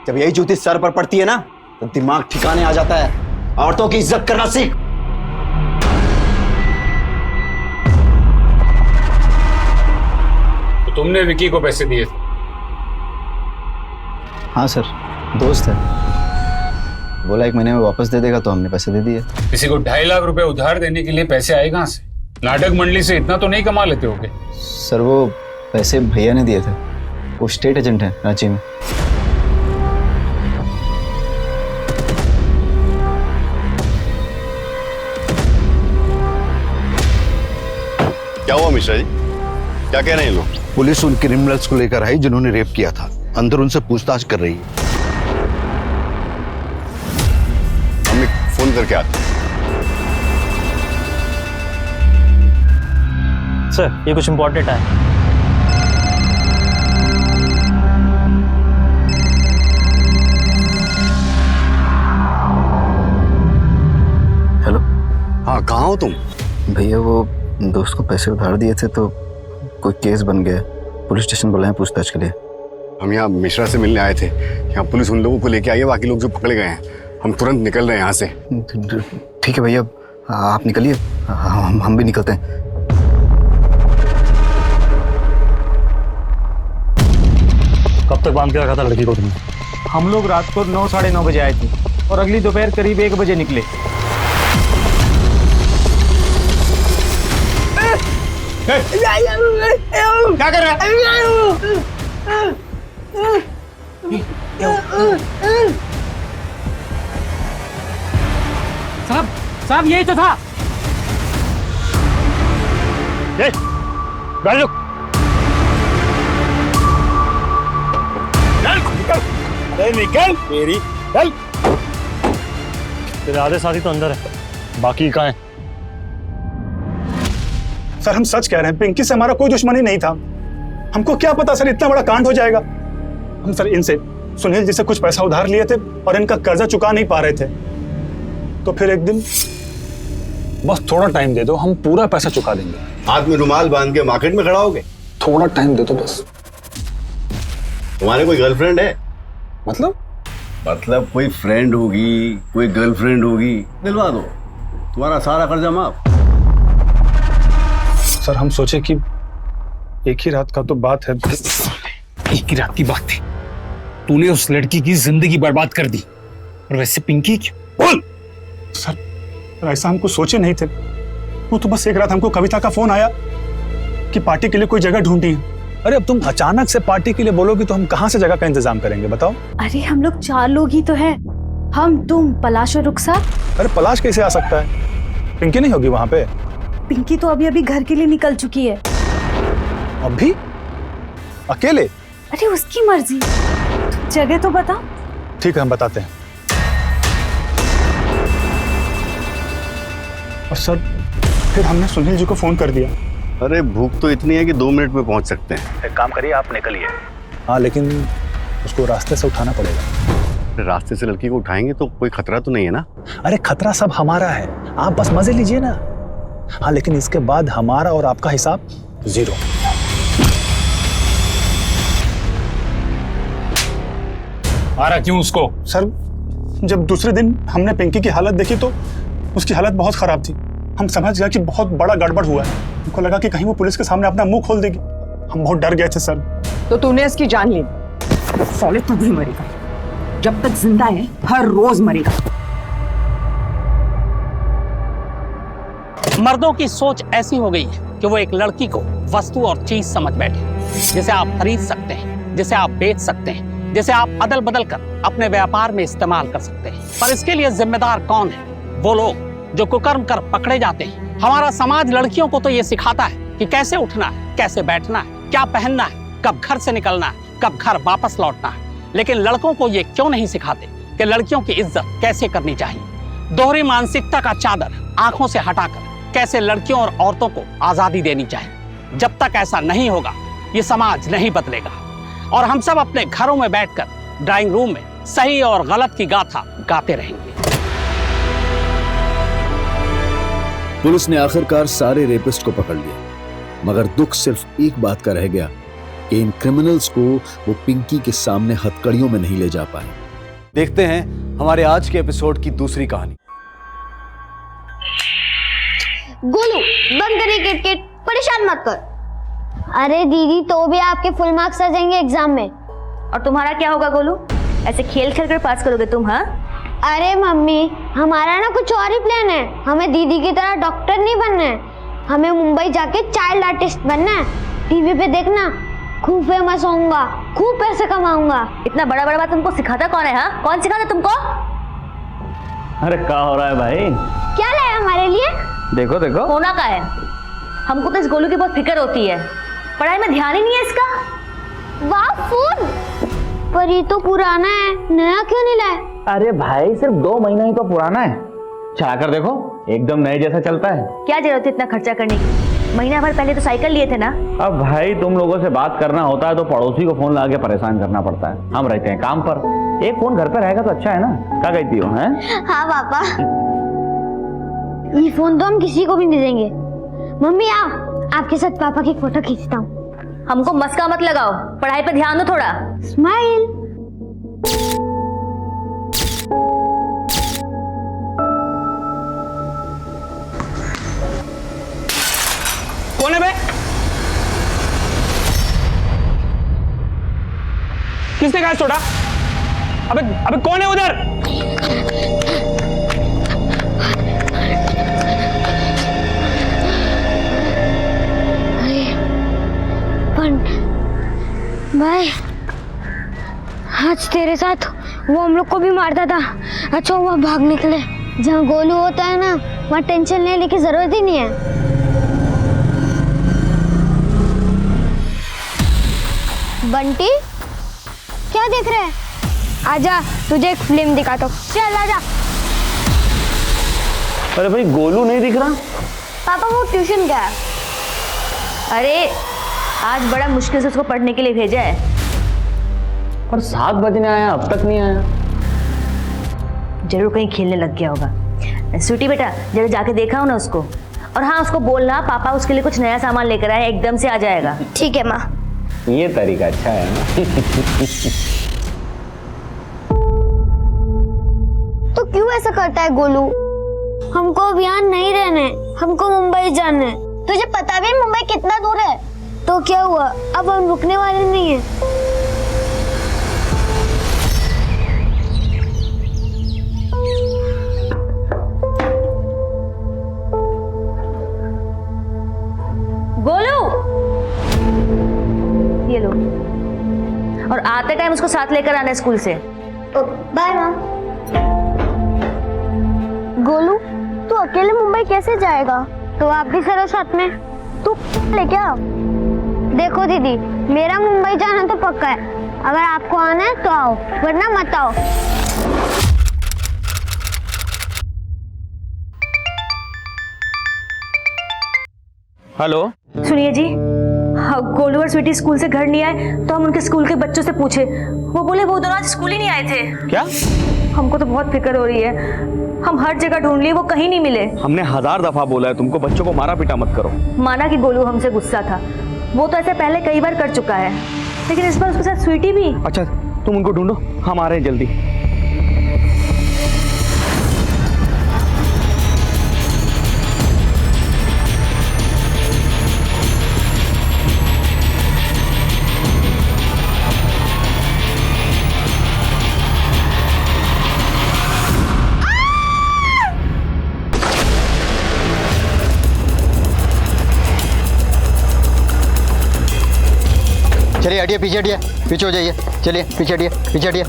जब यही जूती सर पर पड़ती है ना तो दिमाग ठिकाने आ जाता है। औरतों की इज्जत करना सीख। तो तुमने विकी को पैसे दिए थे? हाँ सर, दोस्त है, बोला 1 महीने में वापस दे देगा तो हमने पैसे दे दिए। किसी को 2.5 लाख रुपए उधार देने के लिए पैसे आए कहाँ से? नाटक मंडली से इतना तो नहीं कमा लेते होगे? सर, वो पैसे भैया ने दिए थे, वो स्टेट एजेंट है रांची में। क्या हुआ मिश्रा जी? क्या कह रहे हैं लोग? पुलिस उन क्रिमिनल्स को लेकर आई जिन्होंने रेप किया था, अंदर उनसे पूछताछ कर रही है। हम एक फोन करके आते हैं। सर, ये कुछ इंपॉर्टेंट है। हेलो। हाँ, कहाँ हो तुम? भैया, वो दोस्त को पैसे उधार दिए थे तो कोई केस बन गया, पुलिस स्टेशन बुलाए पूछताछ के लिए। हम यहाँ मिश्रा से मिलने आए थे। यहाँ पुलिस उन लोगों को लेके आई है, बाकी लोग जो पकड़े गए हैं। हम तुरंत निकल रहे हैं यहाँ से। ठीक है भैया, आप निकलिए, हम भी निकलते हैं। कब तक बांध के रखा था लड़की को तुमने? हम लोग रात को 9 साढ़े 9 बजे आए थे और अगली दोपहर करीब 1 बजे निकले। क्या कर रहा है? साहब यही तो था। गाड़ी रुक। अरे निकल मेरी, चल। तेरे आधे साथी तो अंदर है, बाकी कहाँ है? सर हम सच कह रहे हैं, पिंकी से हमारा कोई दुश्मनी नहीं था। हमको क्या पता सर इतना बड़ा कांड हो जाएगा। हम सर इनसे सुनील जी से कुछ पैसा उधार लिए थे और इनका कर्जा चुका नहीं पा रहे थे, तो फिर एक दिन बस थोड़ा टाइम दे दो, हम पूरा पैसा चुका देंगे। हाथ में रुमाल बांध के मार्केट में खड़ा होगे? थोड़ा टाइम दे दो बस। तुम्हारे कोई गर्लफ्रेंड है? मतलब कोई फ्रेंड होगी, कोई गर्लफ्रेंड होगी, दिलवा दो, तुम्हारा सारा कर्जा माफ। सर हम सोचे कि एक ही रात का तो बात है। एक ही रात की बात थी, तूने उस लड़की की जिंदगी बर्बाद कर दी, और वैसे पिंकी की बोल। सर ऐसा हमको सोचे नहीं थे। वो तो बस एक रात हमको कविता का फोन आया कि पार्टी के लिए कोई जगह ढूंढी है। अरे अब तुम अचानक से पार्टी के लिए बोलोगी तो हम कहाँ से जगह का इंतजाम करेंगे बताओ? अरे हम लोग 4 लोग ही तो हैं, हम, तुम, पलाश और रुखसार। अरे पलाश कैसे आ सकता है? पिंकी नहीं होगी वहां पे? पिंकी तो अभी अभी घर के लिए निकल चुकी है। अभी अकेले? अरे उसकी मर्जी, तुम जगह तो बता। ठीक है हम बताते हैं। और सर फिर हमने सुनील जी को फोन कर दिया। अरे भूख तो इतनी है कि 2 मिनट में पहुंच सकते हैं। एक काम करिए, आप निकलिए। हाँ लेकिन उसको रास्ते से उठाना पड़ेगा। रास्ते से लड़की को उठाएंगे तो कोई खतरा तो नहीं है ना? अरे खतरा सब हमारा है, आप बस मजे लीजिए ना। हाँ लेकिन इसके बाद हमारा और आपका हिसाब 0। मारा क्यों उसको? सर जब दूसरे दिन हमने पिंकी की हालत देखी तो उसकी हालत बहुत खराब थी। हम समझ गए कि बहुत बड़ा गड़बड़ हुआ है। हमको लगा कि कहीं वो पुलिस के सामने अपना मुंह खोल देगी। हम बहुत डर गए थे सर। तो तूने इसकी जान ली? साले तू भी मरेगा, जब तक जिंदा है हर रोज मरेगा। मर्दों की सोच ऐसी हो गई है कि वो एक लड़की को वस्तु और चीज समझ बैठे, जिसे आप खरीद सकते हैं, जिसे आप बेच सकते हैं, जिसे आप अदल बदल कर अपने व्यापार में इस्तेमाल कर सकते हैं। पर इसके लिए जिम्मेदार कौन है? वो लोग जो कुकर्म कर पकड़े जाते हैं। हमारा समाज लड़कियों को तो ये सिखाता है कि कैसे उठना है, कैसे बैठना है, क्या पहनना है, कब घर से निकलना है, कब घर वापस लौटना है। लेकिन लड़कों को ये क्यों नहीं सिखाते कि लड़कियों की इज्जत कैसे करनी चाहिए? दोहरी मानसिकता का चादर आंखों से हटाकर कैसे लड़कियों और औरतों को आजादी देनी चाहिए। जब तक ऐसा नहीं होगा ये समाज नहीं बदलेगा और हम सब अपने घरों में बैठकर ड्राइंग रूम में सही और गलत की गाथा गाते रहेंगे। पुलिस ने आखिरकार सारे रेपिस्ट को पकड़ लिया, मगर दुख सिर्फ एक बात का रह गया कि इन क्रिमिनल्स को वो पिंकी के सामने हथकड़ियों में नहीं ले जा पाए। देखते हैं हमारे आज के एपिसोड की दूसरी कहानी। गोलू बंद करिए किटकिट, परेशान मत कर। अरे दीदी तो भी आपके फुल मार्क्स आ जाएंगे एग्जाम में। और तुम्हारा क्या होगा गोलू? ऐसे खेल खेल कर पास करोगे तुम? हाँ अरे मम्मी, हमारा ना कुछ और ही प्लान है। हमें दीदी की तरह डॉक्टर नहीं बनना है, हमें मुंबई जाके चाइल्ड आर्टिस्ट बनना है। टीवी पे देखना, खूब फेमस होऊंगा, खूब पैसे कमाऊंगा। इतना बड़ा बड़ा बात तुमको सिखाता कौन है? हाँ कौन सिखाता तुमको? अरे क्या हो रहा है भाई? क्या लाया हमारे लिए? देखो देखो होना का है। हमको तो इस गोलू की बहुत फिक्र होती है, पढ़ाई में ध्यान ही नहीं है इसका। वाह फोन, पर ये तो पुराना है, नया क्यों नहीं लाए? अरे भाई सिर्फ 2 महीना ही तो पुराना है, चला कर देखो एकदम नए जैसा चलता है। क्या जरूरत है इतना खर्चा करने की? महीना भर पहले तो साइकिल लिए थे ना। अब भाई तुम लोगों से बात करना होता है तो पड़ोसी को फोन लगा के परेशान करना पड़ता है। हम रहते हैं काम पर, एक फोन घर पर रहेगा तो अच्छा है ना। क्या कहती हो? हैं? हाँ पापा, ये फोन तो हम किसी को भी नहीं देंगे। मम्मी आओ, आपके साथ पापा की फोटो खींचता हूँ। हमको मस्का मत लगाओ, पढ़ाई पे ध्यान दो थोड़ा। स्माइल। कौन है बे? किसने कहा छोड़ा? अबे कौन है उधर? भाई आज तेरे साथ वो हम लोग को भी मारता था, अच्छा हुआ भाग निकले। जहाँ गोलू होता है ना, वहाँ टेंशन लेने की जरूरत ही नहीं है। बंटी क्या देख रहे हैं? आजा, तुझे एक फिल्म दिखाता हूँ, चल आजा। अरे भाई गोलू नहीं दिख रहा। पापा वो ट्यूशन गया है। अरे आज बड़ा मुश्किल से उसको पढ़ने के लिए भेजा है। और 7 बजने आया, अब तक नहीं आया। जरूर कहीं खेलने लग गया होगा। स्वीटी बेटा जरा जाके देखा हो ना उसको, और हाँ उसको बोलना पापा उसके लिए कुछ नया सामान लेकर आए, एकदम से आ जाएगा। ठीक है माँ। ये तरीका अच्छा है ना। तो क्यों ऐसा करता है गोलू? हमको अब यहाँ नहीं रहना है, हमको मुंबई जाना है। तुझे पता भी मुंबई कितना दूर है? तो क्या हुआ, अब हम रुकने वाले नहीं हैं। गोलू ये लो, और आते टाइम उसको साथ लेकर आना स्कूल से। बाय माँ। गोलू तू अकेले मुंबई कैसे जाएगा? तो आप भी चलो साथ में। तू लेके आओ। देखो दीदी, मेरा मुंबई जाना तो पक्का है। अगर आपको आना है तो आओ, वरना मत आओ। हेलो सुनिए जी, गोलू और स्वीटी स्कूल से घर नहीं आए तो हम उनके स्कूल के बच्चों से पूछे, वो बोले वो दोनों आज स्कूल ही नहीं आए थे। क्या? हमको तो बहुत फिक्र हो रही है, हम हर जगह ढूंढ लिए, वो कहीं नहीं मिले। हमने 1000 दफा बोला है तुमको बच्चों को मारा पीटा मत करो। माना कि गोलू हमसे गुस्सा था, वो तो ऐसे पहले कई बार कर चुका है, लेकिन इस बार उसके साथ स्वीटी भी। अच्छा तुम उनको ढूंढो, हम आ रहे हैं जल्दी। चलिए हटिए, पीछे हटिए, पीछे हो जाइए। चलिए पीछे हटिए, पीछे हटिए,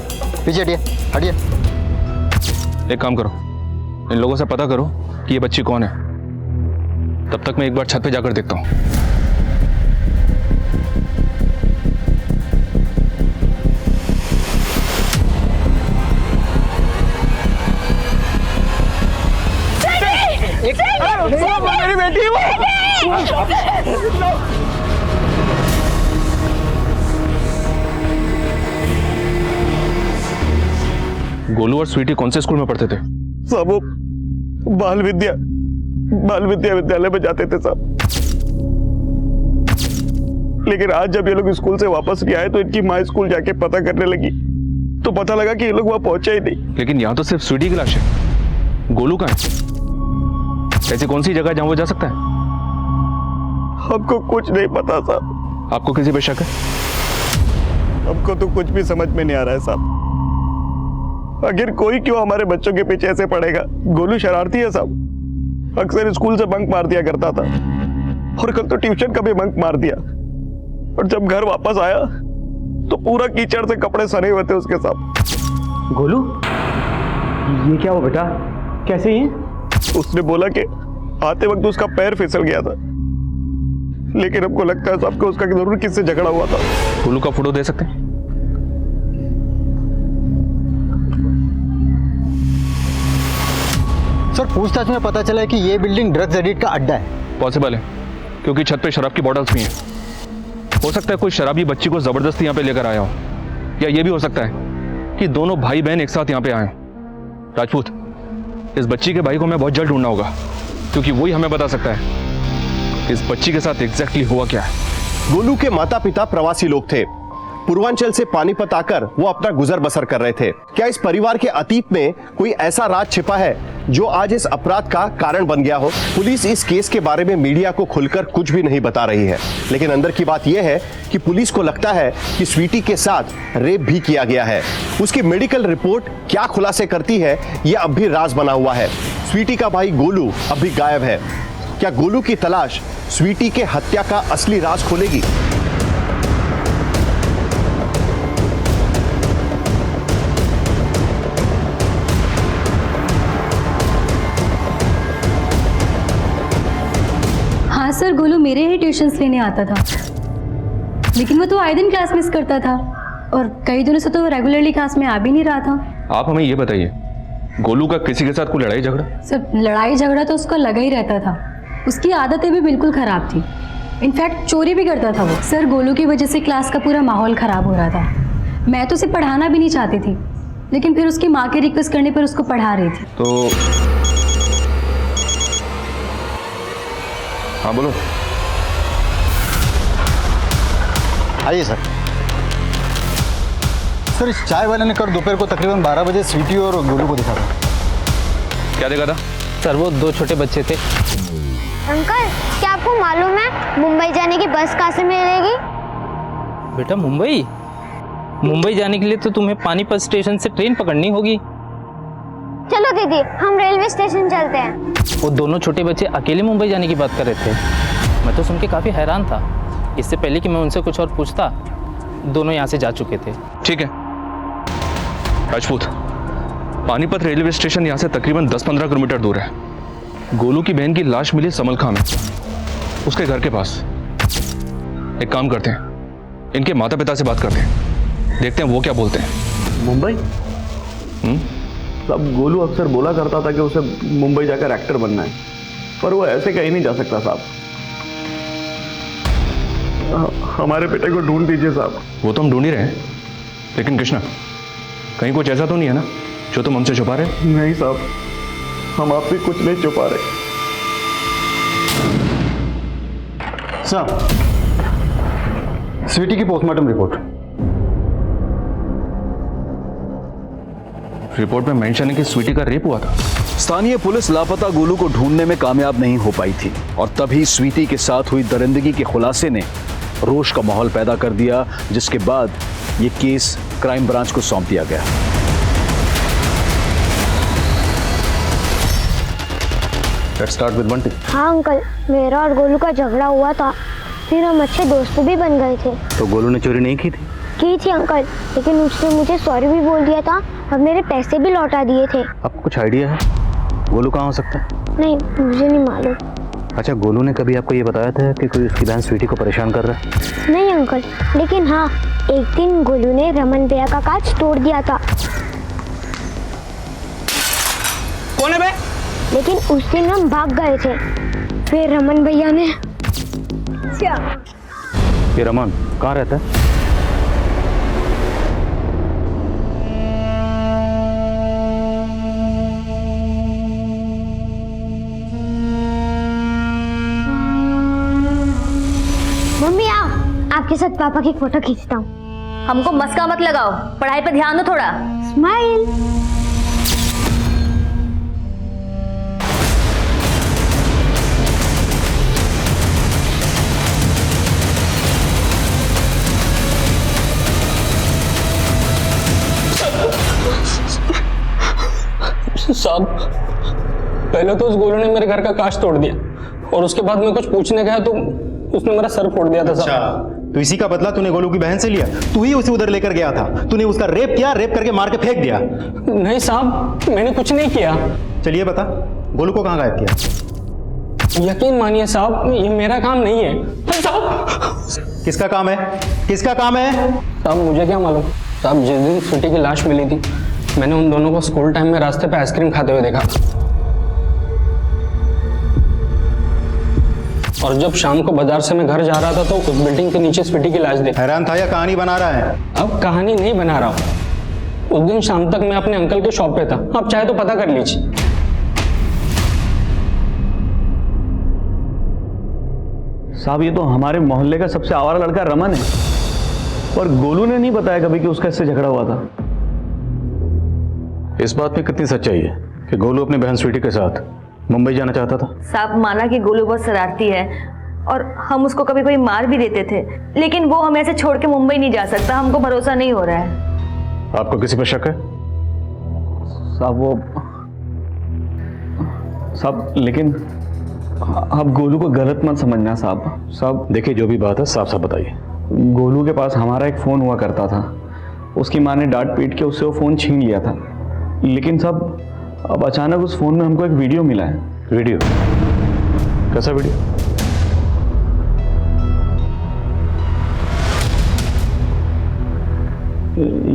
पीछे हटिए, हटिए। एक काम करो, इन लोगों से पता करो कि ये बच्ची कौन है। तब तक मैं एक बार छत पे जाकर देखता हूँ। मेरी बेटी गोलू और स्वीटी कौन से स्कूल में पढ़ते थे? सब वो बाल विद्या विद्यालय में जाते थे सब। लेकिन आज जब ये लोग स्कूल से वापस नहीं आए तो इनकी माँ स्कूल जाके पता करने लगी तो पता लगा कि ये लोग वहां पहुंचे ही नहीं। लेकिन यहाँ तो सिर्फ स्वीटी की लाश है, गोलू कहाँ है? ऐसी कौन सी जगह जहाँ वो जा सकता है? हमको कुछ नहीं पता साहब। आपको किसी पे शक है? हमको तो कुछ भी समझ में नहीं आ रहा है साहब। आखिर कोई क्यों हमारे बच्चों के पीछे ऐसे पड़ेगा? गोलू शरारती है साहब, अक्सर स्कूल से बंक मार दिया करता था, और कल तो ट्यूशन का भी बंक मार दिया। और जब घर वापस आया तो पूरा कीचड़ से कपड़े सने हुए थे उसके साथ। गोलू ये क्या हुआ बेटा, कैसे ये? उसने बोला कि आते वक्त उसका पैर फिसल गया था, लेकिन हमको लगता है साहब कि उसका जरूर किससे झगड़ा हुआ था। गोलू का फोटो दे सकते हैं? सर पूछताछ में पता चला है कि ये बिल्डिंग ड्रग्स एडिक्ट का अड्डा है। पॉसिबल है, क्योंकि छत पे शराब की बॉटल्स भी हैं। हो सकता है कोई शराबी बच्ची को जबरदस्ती यहाँ पे लेकर आया हो, या ये भी हो सकता है कि दोनों भाई बहन एक साथ यहाँ पे आए हों। राजपूत, इस बच्ची के भाई को हमें बहुत जल्द ढूंढना होगा, क्योंकि वही हमें बता सकता है इस बच्ची के साथ एग्जैक्टली हुआ क्या है। गोलू के माता पिता प्रवासी लोग थे। पूर्वांचल से पानीपत आकर वो अपना गुजर बसर कर रहे थे। क्या इस परिवार के अतीत में कोई ऐसा राज छिपा है जो आज इस अपराध का कारण बन गया हो? पुलिस इस केस के बारे में मीडिया को खुलकर कुछ भी नहीं बता रही है, लेकिन अंदर की बात यह है कि पुलिस को लगता है कि स्वीटी के साथ रेप भी किया गया है। उसकी मेडिकल रिपोर्ट क्या खुलासे करती है, यह अब भी राज बना हुआ है। स्वीटी का भाई गोलू अब भी गायब है। क्या गोलू की तलाश स्वीटी के हत्या का असली राज खोलेगी? हाँ सर, गोलू मेरे ही ट्यूशन्स लेने आता था, लेकिन वो तो आए दिन क्लास मिस करता था और कई दिनों से तो रेगुलरली क्लास में आ भी नहीं रहा था। आप हमें ये बताइए, गोलू का किसी के साथ कोई लड़ाई झगड़ा? सर, लड़ाई झगड़ा तो उसका लगा ही रहता था। उसकी आदतें भी बिल्कुल खराब थी। इनफैक्ट चोरी भी करता था वो। सर, गोलू की वजह से क्लास का पूरा माहौल खराब हो रहा था। मैं तो उसे पढ़ाना भी नहीं चाहती थी, लेकिन फिर उसकी माँ के रिक्वेस्ट करने पर उसको पढ़ा रही थी। तो हाँ बोलो। आइए सर। सर, इस चाय वाले ने कल दोपहर को तकरीबन 12 बजे स्वीटी और गोलू को दिखा था। क्या देखा था? सर, वो 2 छोटे बच्चे थे। अंकल, क्या आपको मालूम है मुंबई जाने की बस कहाँ से मिलेगी? बेटा, मुंबई जाने के लिए तो तुम्हें पानीपत स्टेशन से ट्रेन पकड़नी होगी। चलो दीदी, हम रेलवे स्टेशन चलते हैं। वो दोनों छोटे बच्चे अकेले मुंबई जाने की बात कर रहे थे। मैं तो सुन के काफ़ी हैरान था। इससे पहले कि मैं उनसे कुछ और पूछता, दोनों यहाँ से जा चुके थे। ठीक है राजपूत, पानीपत रेलवे स्टेशन यहाँ से तकरीबन 10-15 किलोमीटर दूर है। गोलू की बहन की लाश मिली समलखा में, उसके घर के पास। एक काम करते हैं, इनके माता पिता से बात करते हैं, देखते हैं वो क्या बोलते हैं। मुंबई? साहब, गोलू अक्सर बोला करता था कि उसे मुंबई जाकर एक्टर बनना है, पर वो ऐसे कहीं नहीं जा सकता साहब। हमारे बेटे को ढूंढ दीजिए साहब। वो तो हम ढूंढ ही रहे हैं, लेकिन कृष्णा, कहीं कुछ ऐसा तो नहीं है ना जो तुम हमसे छुपा रहे? नहीं साहब, हम आपसे कुछ नहीं छुपा रहे। साहब, स्वीटी की पोस्टमार्टम रिपोर्ट में मेंशन है कि स्वीटी का रेप हुआ था। स्थानीय पुलिस लापता गोलू को ढूंढने में कामयाब नहीं हो पाई थी और तभी स्वीटी के साथ हुई दरिंदगी के खुलासे ने रोष का माहौल पैदा कर दिया, जिसके बाद ये केस क्राइम ब्रांच को सौंप दिया गया। Let's start with Bunty. हाँ अंकल, मेरा और गोलू का झगड़ा हुआ था, फिर हम अच्छे दोस्त भी बन गए थे। तो गोलू ने चोरी नहीं की थी? की थी अंकल, लेकिन उसने मुझे सॉरी भी बोल दिया था और मेरे पैसे भी लौटा दिए थे। आपको कुछ आइडिया है गोलू कहाँ हो सकता है? नहीं, मुझे नहीं मालूम। अच्छा, गोलू ने कभी आपको ये बताया था कि कोई उसकी बहन स्वीटी को परेशान कर रहा है? नहीं अंकल, लेकिन हाँ, एक दिन गोलू ने रमन भैया का कांच तोड़ दिया था। कौन है बे? लेकिन उस दिन हम भाग गए थे, फिर रमन भैया ने। ये रमन कहाँ रहता है? मम्मी आओ, आपके साथ पापा की फोटो खींचता हूँ। हमको मस्का मत लगाओ, पढ़ाई पे ध्यान दो थोड़ा। स्माइल। साहब, पहले तो उस गोलू ने मेरे घर का कांच तोड़ दिया और उसके बाद मैं कुछ पूछने गया तो उसने मेरा सर फोड़ दिया था। अच्छा, तो इसी का बदला तूने गोलू की बहन से लिया? तू ही उसे उधर लेकर गया था, तूने उसका रेप किया, रेप करके मार के फेंक दिया। नहीं साहब, मैंने कुछ नहीं किया। चलिए बता, गोलू को कहाँ गायब किया? यकीन मानिए साहब, ये मेरा काम नहीं है। साहब, किसका काम है? किसका काम है? साहब, मुझे क्या मालूम। साहब, जिस दिन स्वीटी की लाश मिली थी, मैंने उन दोनों को स्कूल टाइम में रास्ते पे आइसक्रीम खाते हुए देखा और जब शाम को बाजार से मैं घर जा रहा था तो उस बिल्डिंग के नीचे स्वीटी की लाश देखी। हैरान था या कहानी बना रहा है? अब कहानी नहीं बना रहा हूँ। उस दिन शाम तक मैं अपने अंकल के शॉप पे था, आप चाहे तो पता कर लीजिए। साहब ये तो हमारे मोहल्ले का सबसे आवारा लड़का रमन है, और गोलू ने नहीं बताया कभी कि उसका इससे झगड़ा हुआ था। इस बात में कितनी सच्चाई है कि गोलू अपनी बहन स्वीटी के साथ मुंबई जाना चाहता था? साहब माना कि गोलू बहुत शरारती है और हम उसको कभी कभी मार भी देते थे, लेकिन वो हमें ऐसे छोड़ के मुंबई नहीं जा सकता। हमको भरोसा नहीं हो रहा है। आपको किसी पर शक है? साहब लेकिन आप गोलू को गलत मत समझना साहब। देखिए जो भी बात है साफ साफ बताइए। गोलू के पास हमारा एक फ़ोन हुआ करता था, उसकी माँ ने डांट पीट के उससे वो फ़ोन छीन लिया था। लेकिन साहब अब अचानक उस फ़ोन में हमको एक वीडियो मिला है। वीडियो? कैसा वीडियो?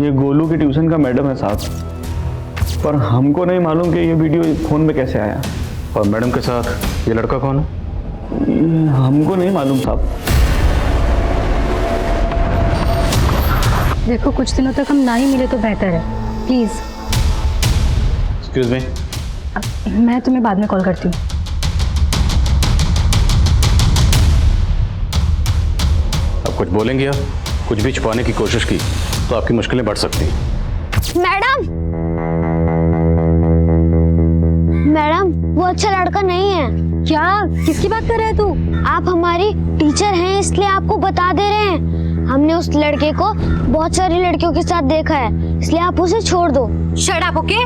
ये गोलू की ट्यूशन का मैडम है साहब, पर हमको नहीं मालूम कि ये वीडियो फ़ोन में कैसे आया। और मैडम के साथ ये लड़का कौन है? हमको नहीं मालूम साहब। देखो कुछ दिनों तक हम ना ही मिले तो बेहतर है, प्लीज। एक्सक्यूज मी, मैं तुम्हें बाद में कॉल करती हूँ। अब कुछ बोलेंगे आप? कुछ भी छुपाने की कोशिश की तो आपकी मुश्किलें बढ़ सकती हैं। मैडम वो अच्छा लड़का नहीं है। क्या? किसकी बात कर रहे है तू? आप हमारी टीचर हैं इसलिए आपको बता दे रहे हैं। हमने उस लड़के को बहुत सारी लड़कियों के साथ देखा है, इसलिए आप उसे छोड़ दो। Shut up, okay?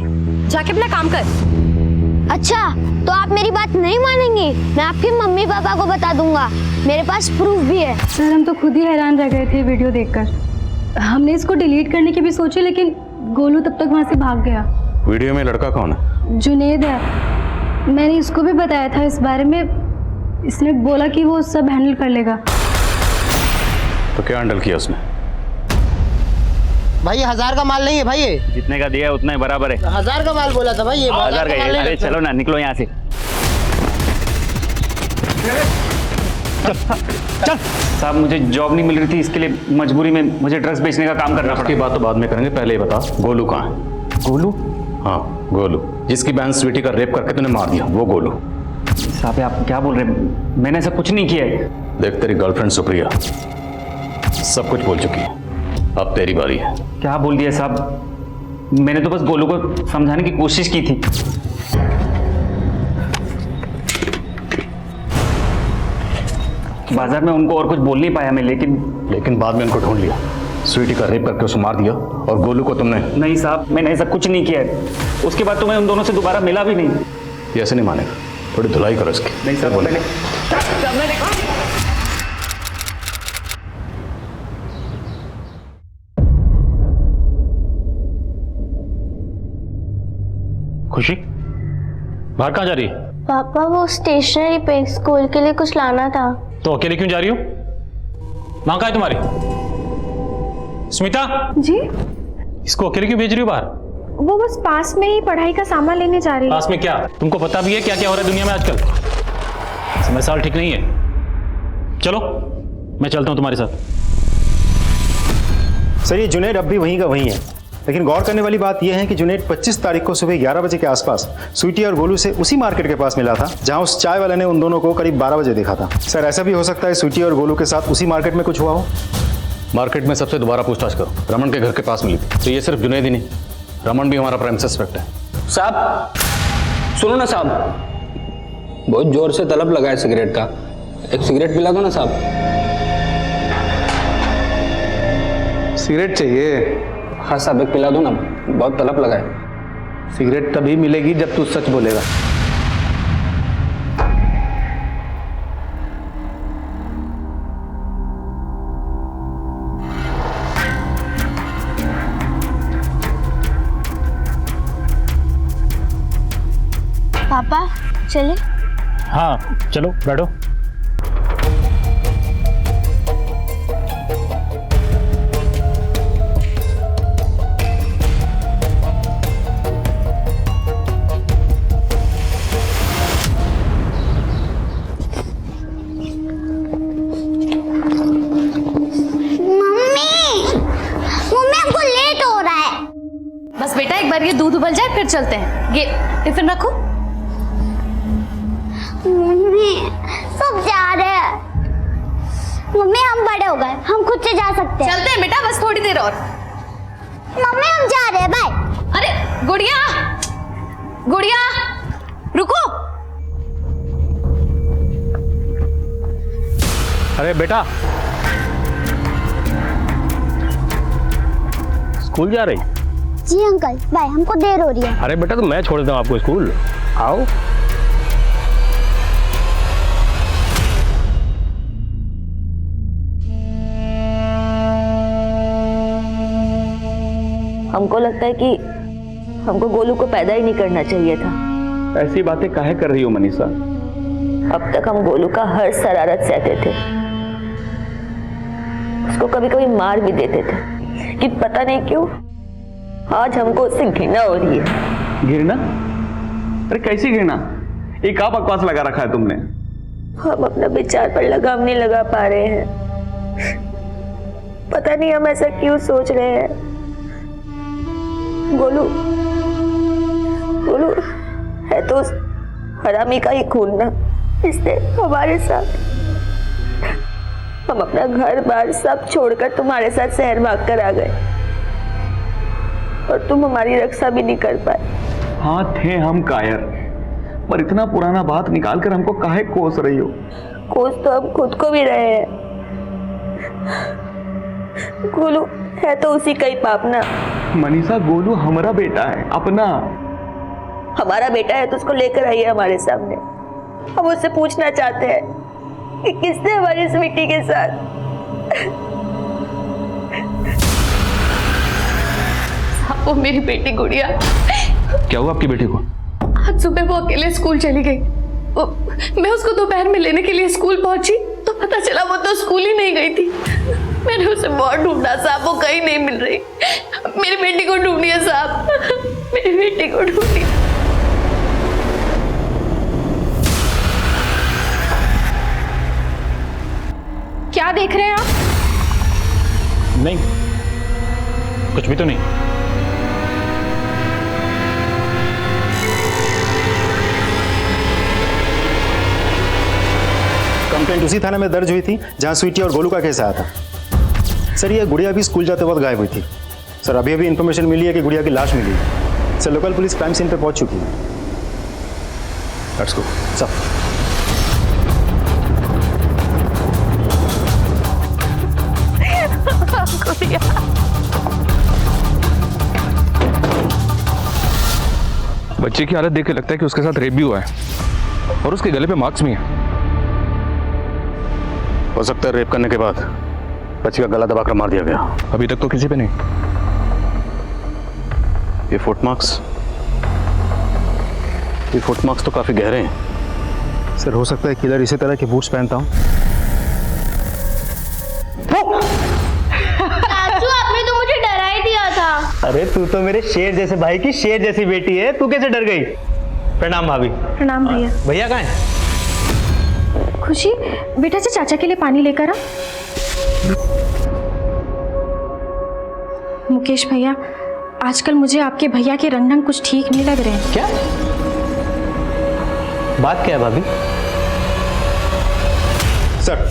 जाके अपना काम कर। अच्छा तो आप मेरी बात नहीं मानेंगी? मैं आपके मम्मी पापा को बता दूंगा, मेरे पास प्रूफ भी है। सर हम तो खुद ही हैरान रह गए थे वीडियो देखकर। हमने इसको डिलीट करने की भी सोची, लेकिन गोलू तब तक वहाँ से भाग गया। वीडियो में लड़का कौन है? जुनेद है। मैंने इसको भी बताया था इस बारे में, इसने बोला कि वो सब हैंडल कर लेगा। तो क्या हैंडल किया उसने? भाई 1000 का माल नहीं है भाई, ये जितने का दिया है उतना ही बराबर है। 1000 का माल बोला था भाई, ये 1000 का माल है। नहीं अरे चलो ना, निकलो यहाँ से। चल साहब, मुझे जॉब नहीं मिल रही थी, इसके लिए मजबूरी में मुझे ड्रग्स बेचने का काम करना पड़ा। की बात तो बाद में करेंगे, पहले ये बता गोलू कहाँ है? गोलू? हाँ गोलू, जिसकी बहन स्वीटी का रेप करके तूने मार दिया, वो गोलू। साहब आप क्या बोल रहे हैं? मैंने ऐसा कुछ नहीं किया है। देख तेरी गर्लफ्रेंड सुप्रिया सब कुछ बोल चुकी है, अब तेरी बारी है। क्या बोल दिया साहब? मैंने तो बस गोलू को समझाने की कोशिश की थी। बाजार में उनको और कुछ बोल नहीं पाया मैं, लेकिन बाद में उनको ढूंढ लिया, स्वीटी का रेप करके उसे मार दिया, और गोलू को तुमने? नहीं साहब, मैंने ऐसा कुछ नहीं किया है। उसके बाद तो मैं उन दोनों से दोबारा मिला भी नहीं। ये ऐसे नहीं मानेगा, थोड़ी धुलाई करो इसकी। नहीं सर, बोले खुशी बाहर कहाँ जा रही है? पापा वो स्टेशनरी पे स्कूल के लिए कुछ लाना था। तो अकेले क्यों जा रही हो? माँ कहाँ है तुम्हारी? स्मिता जी? इसको अकेले क्यों भेज रही हो बाहर? वो बस पास में ही पढ़ाई का सामान लेने जा रही है। पास में क्या? तुमको पता भी है क्या क्या हो रहा है दुनिया में आजकल? समय साल ठीक नहीं है। चलो मैं चलता हूँ तुम्हारे साथ। सर ये जुनैद अब भी वहीं का वहीं है, लेकिन गौर करने वाली बात यह है कि जुनैद 25 तारीख को सुबह 11 बजे के आसपास स्वीटी और गोलू से उसी मार्केट के पास मिला था जहां उस चाय वाले ने उन दोनों को करीब 12 बजे देखा था। सर ऐसा भी हो सकता है स्वीटी और गोलू के साथ उसी मार्केट में कुछ हुआ हो। मार्केट में सबसे दोबारा पूछताछ करो, रमन के घर के पास मिली थी। तो ये सिर्फ जुनैद ही नहीं, रमन भी हमारा प्राइम सस्पेक्ट है। साहब सुनो ना साहब, बहुत जोर से तलब लगा है सिगरेट का, एक सिगरेट पिला दो ना साहब। सिगरेट चाहिए? हाँ साहब एक पिला दो ना, बहुत तलब लगा है। सिगरेट तभी मिलेगी जब तू सच बोलेगा। पापा चले? हाँ चलो बैठो। बस बेटा एक बार ये दूध उबल जाए फिर चलते हैं। ये टिफिन रखो। मम्मी सब जा रहे हैं। मम्मी हम बड़े हो गए, हम खुद से जा सकते हैं। चलते हैं बेटा, बस थोड़ी देर और। मम्मी हम जा रहे हैं, बाय। अरे गुड़िया, गुड़िया रुको। अरे बेटा, स्कूल जा रही? जी अंकल, बाय, हमको देर हो रही है। अरे बेटा, तो मैं छोड़ देता हूँ आपको स्कूल, आओ। हमको लगता है कि हमको गोलू को पैदा ही नहीं करना चाहिए था। ऐसी बातें काहे कर रही हो मनीषा? अब तक हम गोलू का हर शरारत सहते थे, उसको कभी कभी मार भी देते थे, कि पता नहीं क्यों आज हमको उससे घृणा हो रही है। घृणा? अरे कैसी घृणा? ये क्या बकवास लगा रखा है तुमने? हम अपना विचार पर लगाम नहीं लगा पा रहे हैं। पता नहीं हम ऐसा क्यों सोच रहे हैं। गोलू गोलू है तो उस हरामी का ही खून ना, इसने हमारे साथ। हम अपना घर बार सब छोड़कर तुम्हारे साथ शहर भाग कर आ गए और तुम हमारी रक्षा भी नहीं कर पाए। हाँ थे हम कायर, पर इतना पुराना बात निकाल कर हमको काहे कोस रही हो? कोस तो हम खुद को भी रहे हैं। गोलू है तो उसी का ही पाप ना। मनीषा, गोलू हमारा बेटा है, अपना। हमारा बेटा है तो उसको लेकर आइए हमारे सामने। हम उससे पूछना चाहते हैं कि किसने हमारी स्वीटी के साथ। वो मेरी बेटी गुड़िया। क्या हुआ आपकी बेटी को? आज सुबह वो अकेले स्कूल चली गई। मैं उसको दोपहर में लेने के लिए स्कूल पहुंची तो पता चला वो तो स्कूल ही नहीं गई थी। मैंने उसे बहुत ढूंढा साहब, वो कहीं नहीं मिल रही। मेरी बेटी को ढूंढिए साहब, मेरी बेटी को ढूंढिए। क्या देख रहे हैं आप? नहीं, कुछ भी तो नहीं। कंप्लेंट उसी थाने में दर्ज हुई थी जहां स्वीटी और गोलू का केस आया था। सर, ये गुड़िया भी स्कूल जाते वक्त गायब हुई थी। सर, अभी अभी इन्फॉर्मेशन मिली है कि गुड़िया की लाश मिली है। Sir, local police crime scene पे पहुंच चुकी है। Let's go sir. बच्चे की हालत देख के लगता है कि उसके साथ रेप भी हुआ है और उसके गले पे मार्क्स भी हैं। हो सकता है रेप करने के बाद बच्ची का गला दबाकर मार दिया गया। अभी तक तो किसी पे नहीं। ये फुटमार्क्स तो काफी गहरे हैं। सर, हो सकता है किलर इसी तरह के बूट्स पहनता हूं। चाचू, आपने तो मुझे डरा ही दिया था। अरे तू तो मेरे शेर जैसे भाई की शेर जैसी बेटी है, तू कैसे डर गई? प्रणाम भाभी। प्रणाम भैया। भैया कहाँ है? खुशी, बेटा से चाचा के लिए पानी लेकर आ। मुकेश भैया, आजकल मुझे आपके भैया के रंग ढंग कुछ ठीक नहीं लग रहे हैं। क्या बात क्या है भाभी? सर,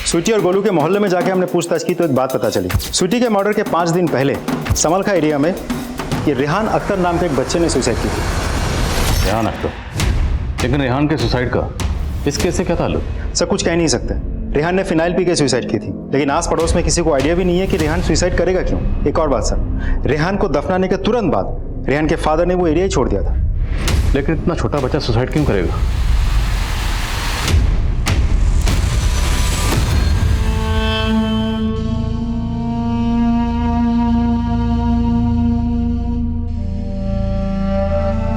स्वीटी और गोलू के मोहल्ले में जाके हमने पूछताछ की तो एक बात पता चली। स्वीटी के मर्डर के 5 दिन पहले समलखा एरिया में ये रेहान अख्तर नाम के एक बच्चे ने सुसाइड की थी। रेहान अख्तर? लेकिन रेहान के सुसाइड का इस केस से क्या ताल्लुक? सर, कुछ कह नहीं सकते। रेहान ने फिनाइल पी के सुसाइड की थी, लेकिन आस पड़ोस में किसी को आइडिया भी नहीं है कि रेहान सुसाइड करेगा क्यों। एक और बात सर, रेहान को दफनाने के तुरंत बाद रेहान के फादर ने वो एरिया ही छोड़ दिया था। लेकिन इतना छोटा बच्चा सुसाइड क्यों करेगा?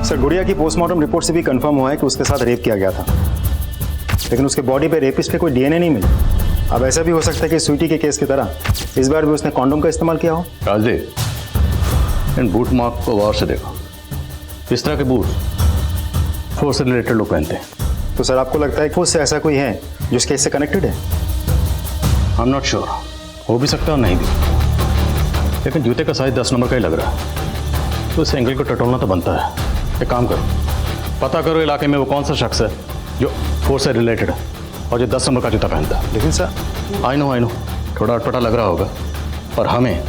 सर, गुड़िया की पोस्टमार्टम रिपोर्ट से भी कंफर्म हुआ है कि उसके साथ रेप किया गया था, लेकिन उसके बॉडी पे रेपिस्ट पे कोई डीएनए नहीं मिला। अब ऐसा भी हो सकता है कि स्वीटी के केस की तरह इस बार भी उसने कॉन्डोम का इस्तेमाल किया हो। राजदेव, इन बूट मार्क को गौर से देखो। इस तरह के बूट फोर्स से रिलेटेड लोग पहनते हैं। तो सर, आपको लगता है कि फोर्स से ऐसा कोई है जो इस केस से कनेक्टेड है? आई एम नॉट श्योर, हो भी सकता है और नहीं भी, लेकिन जूते का साइज 10 नंबर का ही लग रहा है, तो इस एंगल को टटोलना तो बनता है। एक काम करो, पता करो इलाके में वो कौन सा शख्स है जो फोर्स से रिलेटेड है। और जो 10 नंबर का जूता पहनता। लेकिन सर आई नो थोड़ा अटपटा लग रहा होगा, पर हमें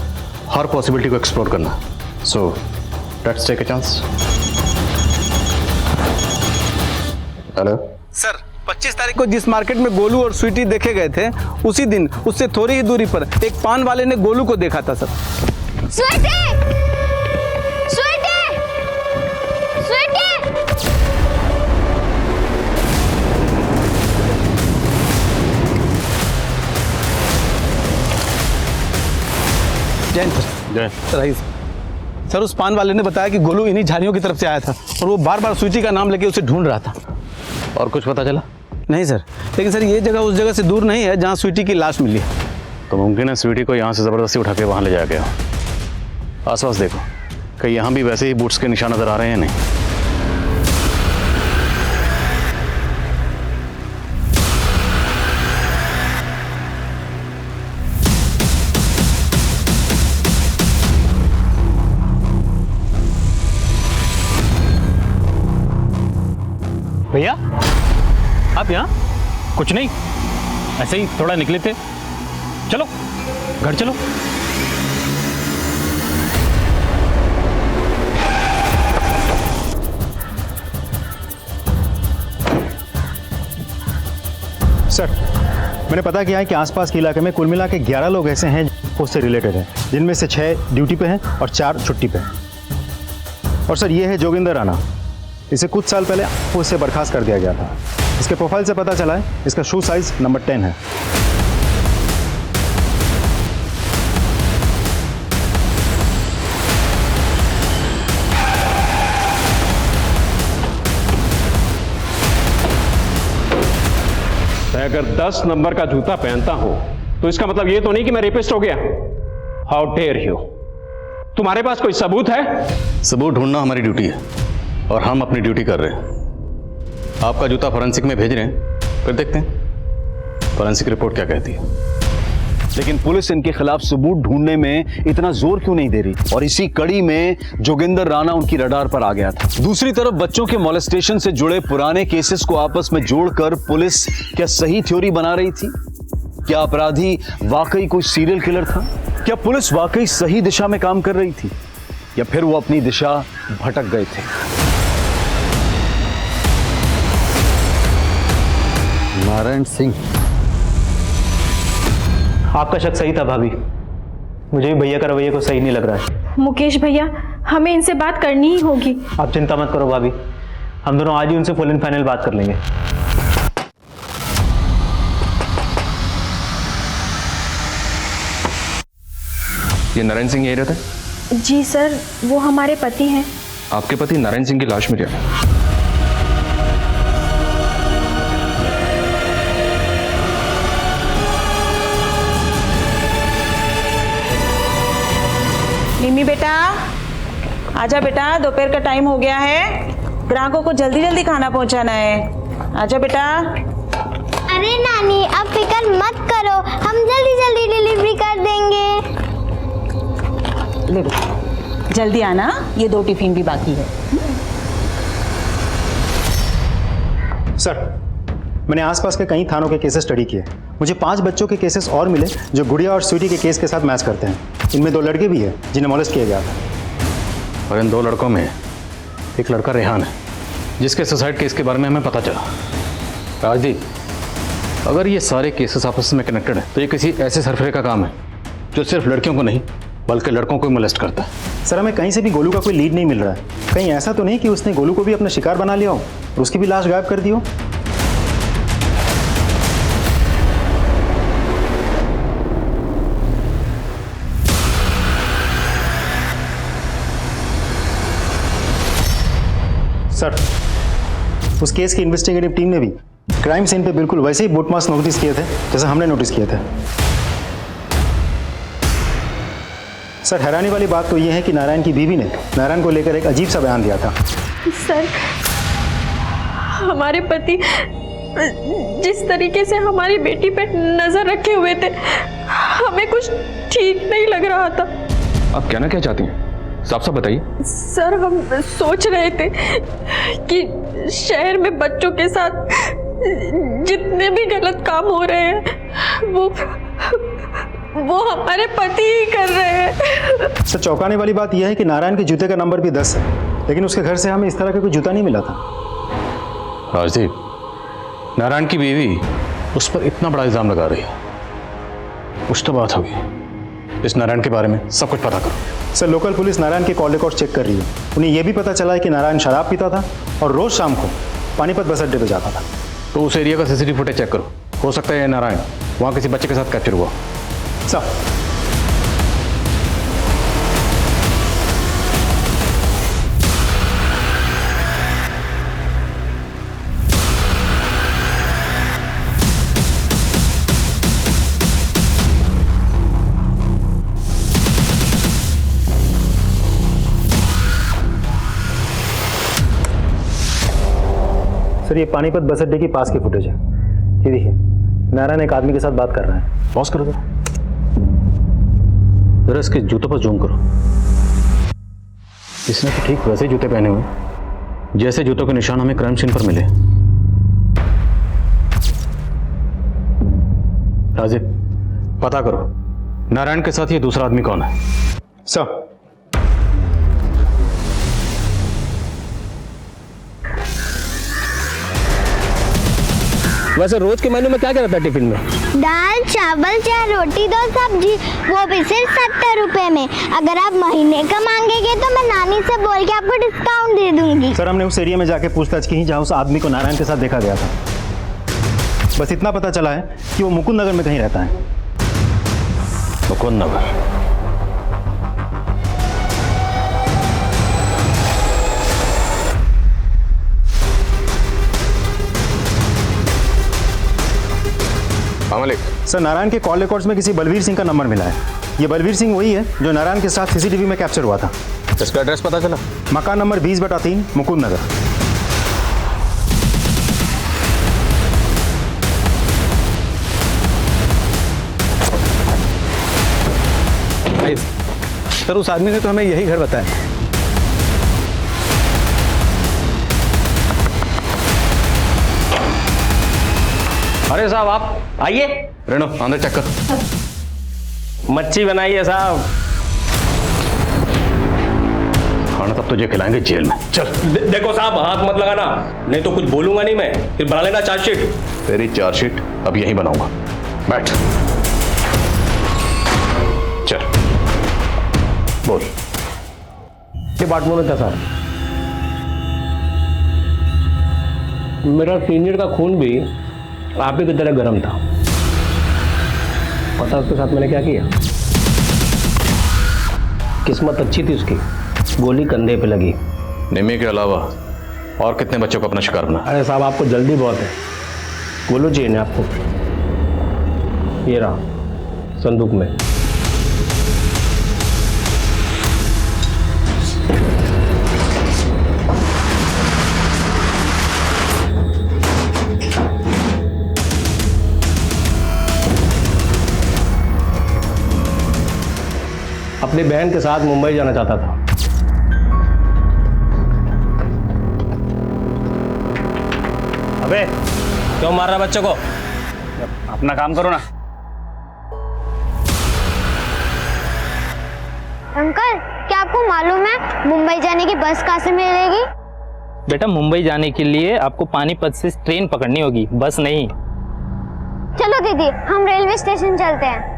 हर पॉसिबिलिटी को एक्सप्लोर करना। So let's take a chance. Hello sir, 25 तारीख को जिस मार्केट में गोलू और स्वीटी देखे गए थे, उसी दिन उससे थोड़ी ही दूरी पर एक पान वाले ने गोलू को देखा था sir. Sweety! Sweety! Sweety! Jain sir, rice sir, उस पान वाले ने बताया कि गोलू इन्हीं झाड़ियों की तरफ से आया था और वो बार बार स्वीटी का नाम लेके उसे ढूंढ रहा था। और कुछ पता चला? नहीं सर, लेकिन सर ये जगह उस जगह से दूर नहीं है जहाँ स्वीटी की लाश मिली है। तो मुमकिन है स्वीटी को यहाँ से ज़बरदस्ती उठा के वहाँ ले जाया गया। आसपास देखो, कहीं यहाँ भी वैसे ही बूट्स के निशान नजर आ रहे हैं नहीं? भैया आप यहाँ? कुछ नहीं, ऐसे ही थोड़ा निकले थे। चलो घर चलो। सर, मैंने पता किया है कि आसपास के इलाके में कुल मिला के 11 लोग ऐसे हैं उससे रिलेटेड हैं, जिनमें से 6 ड्यूटी पे हैं और 4 छुट्टी पे हैं। और सर ये है जोगिंदर राणा। इसे कुछ साल पहले उससे बर्खास्त कर दिया गया था। इसके प्रोफाइल से पता चला है इसका शू साइज नंबर 10 है। मैं अगर 10 नंबर का जूता पहनता हूं तो इसका मतलब ये तो नहीं कि मैं रेपिस्ट हो गया। How dare you! तुम्हारे पास कोई सबूत है? सबूत ढूंढना हमारी ड्यूटी है और हम अपनी ड्यूटी कर रहे हैं। आपका जूता फॉरेंसिक में भेज रहे हैं, फिर देखते हैं फॉरेंसिक रिपोर्ट क्या कहती है। लेकिन पुलिस इनके खिलाफ सबूत ढूंढने में इतना जोर क्यों नहीं दे रही? और इसी कड़ी में जोगिंदर राणा उनकी रडार पर आ गया था। दूसरी तरफ बच्चों के मोलेस्टेशन से जुड़े पुराने केसेस को आपस में जोड़कर पुलिस क्या सही थ्योरी बना रही थी? क्या अपराधी वाकई कोई सीरियल किलर था? क्या पुलिस वाकई सही दिशा में काम कर रही थी, या फिर वो अपनी दिशा भटक गए थे? नारायण सिंह, आपका शक सही था भाभी। मुझे भी भैया का रवैया को सही नहीं लग रहा है। मुकेश भैया, हमें इनसे बात करनी ही होगी। आप चिंता मत करो भाभी, हम दोनों आज ही उनसे फुल एंड फाइनल बात कर लेंगे। ये नारायण सिंह यही रहता है? जी सर, वो हमारे पति हैं। आपके पति नारायण सिंह की लाश मिली है। निमी बेटा, आजा बेटा, दोपहर का टाइम हो गया है। ग्राहकों को जल्दी जल्दी खाना पहुंचाना है। आजा बेटा। अरे नानी, अब फिक्र मत करो, हम जल्दी जल्दी डिलीवरी कर देंगे। ले बेटा, जल्दी आना, ये 2 टिफिन भी बाकी है। सर, मैंने आसपास के कई थानों के केसेस स्टडी किए। मुझे 5 बच्चों के केसेस और मिले जो गुड़िया और स्वीटी के केस के साथ मैच करते हैं। इनमें 2 लड़के भी हैं जिन्हें मोलेस्ट किया गया था। और इन 2 लड़कों में एक लड़का रेहान है, जिसके सुसाइड केस के बारे में हमें पता चला। राजदीप, अगर ये सारे केसेस आपस में कनेक्टेड हैं तो ये किसी ऐसे सरफरे का काम है जो सिर्फ लड़कियों को नहीं बल्कि लड़कों को मोलेस्ट करता है। सर, हमें कहीं से भी गोलू का कोई लीड नहीं मिल रहा है। कहीं ऐसा तो नहीं कि उसने गोलू को भी अपना शिकार बना लिया हो और उसकी भी लाश गायब कर दी हो? सर, उस केस की इन्वेस्टिगेटिव टीम ने भी क्राइम सीन पे बिल्कुल वैसे ही बूट मार्क्स नोटिस किए थे जैसे हमने नोटिस किए थे। सर, हैरानी वाली बात तो यह है कि नारायण की बीवी ने नारायण को लेकर एक अजीब सा बयान दिया था। सर, हमारे पति जिस तरीके से हमारी बेटी पे नजर रखे हुए थे, हमें कुछ ठीक नहीं लग रहा था। आप कहना क्या चाहती हैं? साफ साफ बताइए। सर, हम सोच रहे थे कि शहर में बच्चों के साथ जितने भी गलत काम हो रहे हैं वो हमारे पति ही कर रहे हैं। सर चौंकाने वाली बात यह है कि नारायण के जूते का नंबर भी 10 है, लेकिन उसके घर से हमें इस तरह का कोई जूता नहीं मिला था। राजदीप, नारायण की बीवी उस पर इतना बड़ा इल्जाम लगा रही है, कुछ तो बात होगी। इस नारायण के बारे में सब कुछ पता करो। सर लोकल पुलिस नारायण के कॉल रिकॉर्ड चेक कर रही है। उन्हें यह भी पता चला है कि नारायण शराब पीता था और रोज शाम को पानीपत बस अड्डे पर जाता था। तो उस एरिया का सीसीटीवी फुटेज चेक करो, हो सकता है नारायण वहाँ किसी बच्चे के साथ कैप्चर हुआ। सर सर ये पानीपत बस अड्डे के पास की फुटेज है। ये देखिए, नारायण एक आदमी के साथ बात कर रहा है। पॉज करो जरा इसके जूतों पर जूम करो। इसने तो ठीक वैसे जूते पहने हुए जैसे जूतों के निशान हमें क्राइम सीन पर मिले। राजीव, पता करो नारायण के साथ ये दूसरा आदमी कौन है। सर वैसे रोज के मेन्यू में क्या क्या रहता है टिफिन में? दाल चावल चाहे रोटी दो सब्जी, वो भी सिर्फ 70 रुपए में। अगर आप महीने का मांगेंगे तो मैं नानी से बोल के आपको डिस्काउंट दे दूंगी। सर हमने उस एरिया में जाके पूछताछ की जहाँ उस आदमी को नारायण के साथ देखा गया था। बस इतना पता चला है कि वो मुकुंद नगर में कहीं रहता है। मुकुंद नगर? सर नारायण के कॉल रिकॉर्ड्स में किसी बलवीर सिंह का नंबर मिला है। ये बलवीर सिंह वही है जो नारायण के साथ सीसीटीवी में कैप्चर हुआ था। इसका एड्रेस पता चला? मकान नंबर 20/3 मुकुंद नगर। सर उस आदमी ने तो हमें यही घर बताया। अरे साहब आप आइए। रेनो अंदर चेक कर। मच्छी बनाइए साहब। खाना तब तुझे खिलाएंगे जेल में। चल। देखो साहब हाथ मत लगाना, नहीं तो कुछ बोलूंगा नहीं मैं, फिर बना लेना चार्जशीट। तेरी चार्जशीट अब यहीं बनाऊंगा। बैठ। चल बोल। डिपार्टमेंट में था साहब, मेरा सीनियर का खून भी आप ही की तरह गर्म था। पता उसके साथ मैंने क्या किया? किस्मत अच्छी थी उसकी, गोली कंधे पे लगी। निमी के अलावा और कितने बच्चों को अपना शिकार बना? अरे साहब आपको जल्दी बहुत है। गोलू चाहिए ना आपको? ये रहा संदूक में। अपनी बहन के साथ मुंबई जाना चाहता था। अबे क्यों मार रहा बच्चों को? अपना काम करो ना। अंकल क्या आपको मालूम है मुंबई जाने की बस कहाँ से मिलेगी? बेटा मुंबई जाने के लिए आपको पानीपत से ट्रेन पकड़नी होगी, बस नहीं। चलो दीदी हम रेलवे स्टेशन चलते हैं।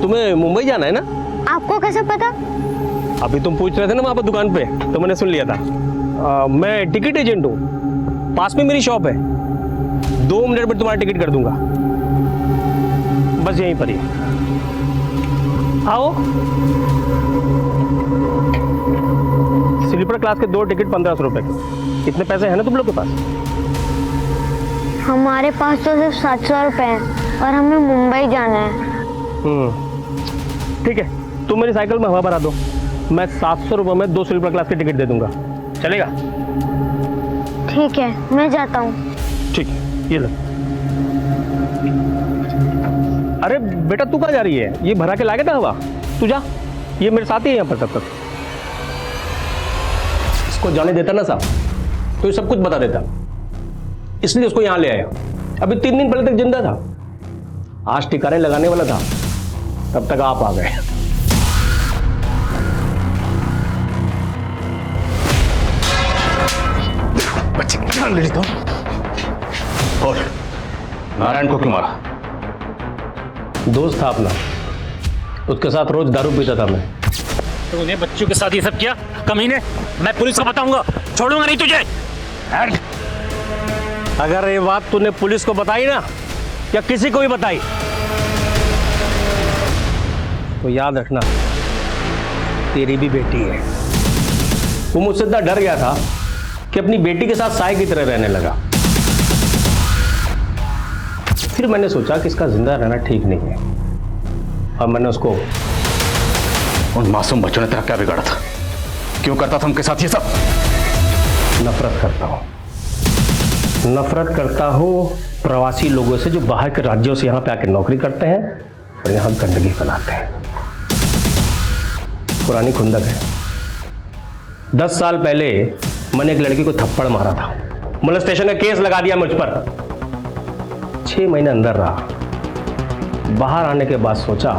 तुम्हें मुंबई जाना है ना? आपको कैसे पता? अभी तुम पूछ रहे थे ना वहां पर दुकान पे, तो मैंने सुन लिया था। मैं टिकट एजेंट हूँ, पास में मेरी शॉप है। 2 मिनट में तुम्हारा टिकट कर दूंगा, बस यहीं पर ही आओ। स्लीपर क्लास के 2 टिकट 1500 रुपए के। इतने पैसे हैं ना तुम लोग के पास? हमारे पास तो सिर्फ 700 रुपए हैं और हमें मुंबई जाना है। ठीक है, तुम मेरी साइकिल में हवा भरा दो, मैं 700 रुपये में 2 स्लीपर क्लास की टिकट दे दूंगा, चलेगा? ठीक है मैं जाता हूँ। ठीक, ये लो। अरे बेटा तू कहाँ जा रही है? ये भरा के लागे था हवा, तू जा। ये मेरे साथ ही है यहाँ पर तब तक। इसको जाने देता ना साहब तो ये सब कुछ बता देता, इसलिए उसको यहाँ ले आया। अभी 3 दिन पहले तक जिंदा था, आज ठिकाने लगाने वाला था, तब तक आप आ गए। बच्चे क्या ले लेता हूँ। और नारायण को क्यों मारा? दोस्त था अपना, उसके साथ रोज दारू पीता था मैं। तूने बच्चों के साथ ये सब किया? कमीने, मैं पुलिस को बताऊंगा, छोड़ूंगा नहीं तुझे। अगर ये बात तूने पुलिस को बताई ना या किसी को भी बताई तो याद रखना तेरी भी बेटी है। वो मुझसे इतना डर गया था कि अपनी बेटी के साथ साय की तरह रहने लगा। फिर मैंने सोचा कि इसका जिंदा रहना ठीक नहीं है और मैंने उसको। उन मासूम बच्चों ने तेरा क्या बिगाड़ा था? क्यों करता था उनके साथ ये सब? नफरत करता हूँ, नफरत करता हूँ प्रवासी लोगों से जो बाहर के राज्यों से यहाँ पे आके नौकरी करते हैं और यहाँ गंदगी फैलाते हैं। पुरानी खुंदक है। 10 साल पहले मैंने एक लड़की को थप्पड़ मारा था, मोलेस्टेशन का केस लगा दिया मुझ पर। 6 महीने अंदर रहा, बाहर आने के बाद सोचा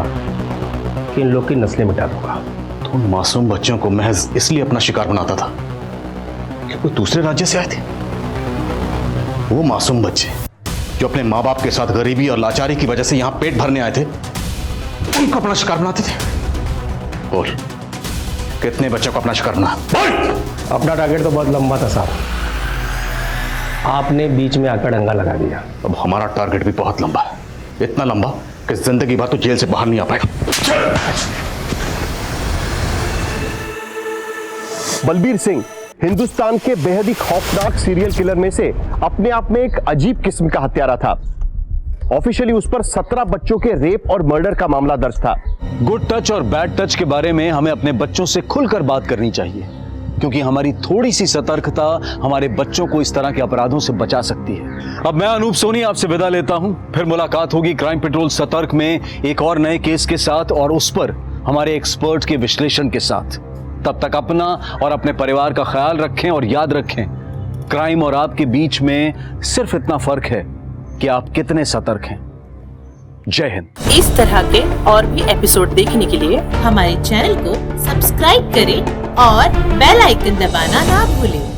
कि इन लोग की नस्लें मिटा दूंगा। तो उन मासूम बच्चों को महज इसलिए अपना शिकार बनाता था कि कोई दूसरे राज्य से आए थे? वो मासूम बच्चे जो अपने माँ बाप के साथ गरीबी और लाचारी की वजह से यहाँ पेट भरने आए थे, उनको अपना शिकार बनाते थे। बोल, कितने बच्चों को अपना शिकार बना? अपना टारगेट तो बहुत लंबा था साहब, आपने बीच में आकर डंगा लगा दिया। अब हमारा टारगेट भी बहुत लंबा है, इतना लंबा कि जिंदगी भर तो जेल से बाहर नहीं आ पाएगा। बलबीर सिंह हिंदुस्तान के बेहद ही खौफनाक सीरियल किलर में से अपने आप में एक अजीब किस्म का हत्यारा था। ऑफिशियली उस पर 17 बच्चों के रेप और मर्डर का मामला दर्ज था। गुड टच और बैड टच के बारे में हमें अपने बच्चों से खुलकर बात करनी चाहिए, क्योंकि हमारी थोड़ी सी सतर्कता हमारे बच्चों को इस तरह के अपराधों से बचा सकती है। अब मैं अनूप सोनी आपसे विदा लेता हूं, फिर मुलाकात होगी क्राइम पेट्रोल सतर्क में एक और नए केस के साथ और उस पर हमारे एक्सपर्ट के विश्लेषण के साथ। तब तक अपना और अपने परिवार का ख्याल रखें और याद रखें, क्राइम और आपके बीच में सिर्फ इतना फर्क है कि आप कितने सतर्क हैं। जय हिंद। इस तरह के और भी एपिसोड देखने के लिए हमारे चैनल को सब्सक्राइब करें और बेल आइकन दबाना ना भूलें।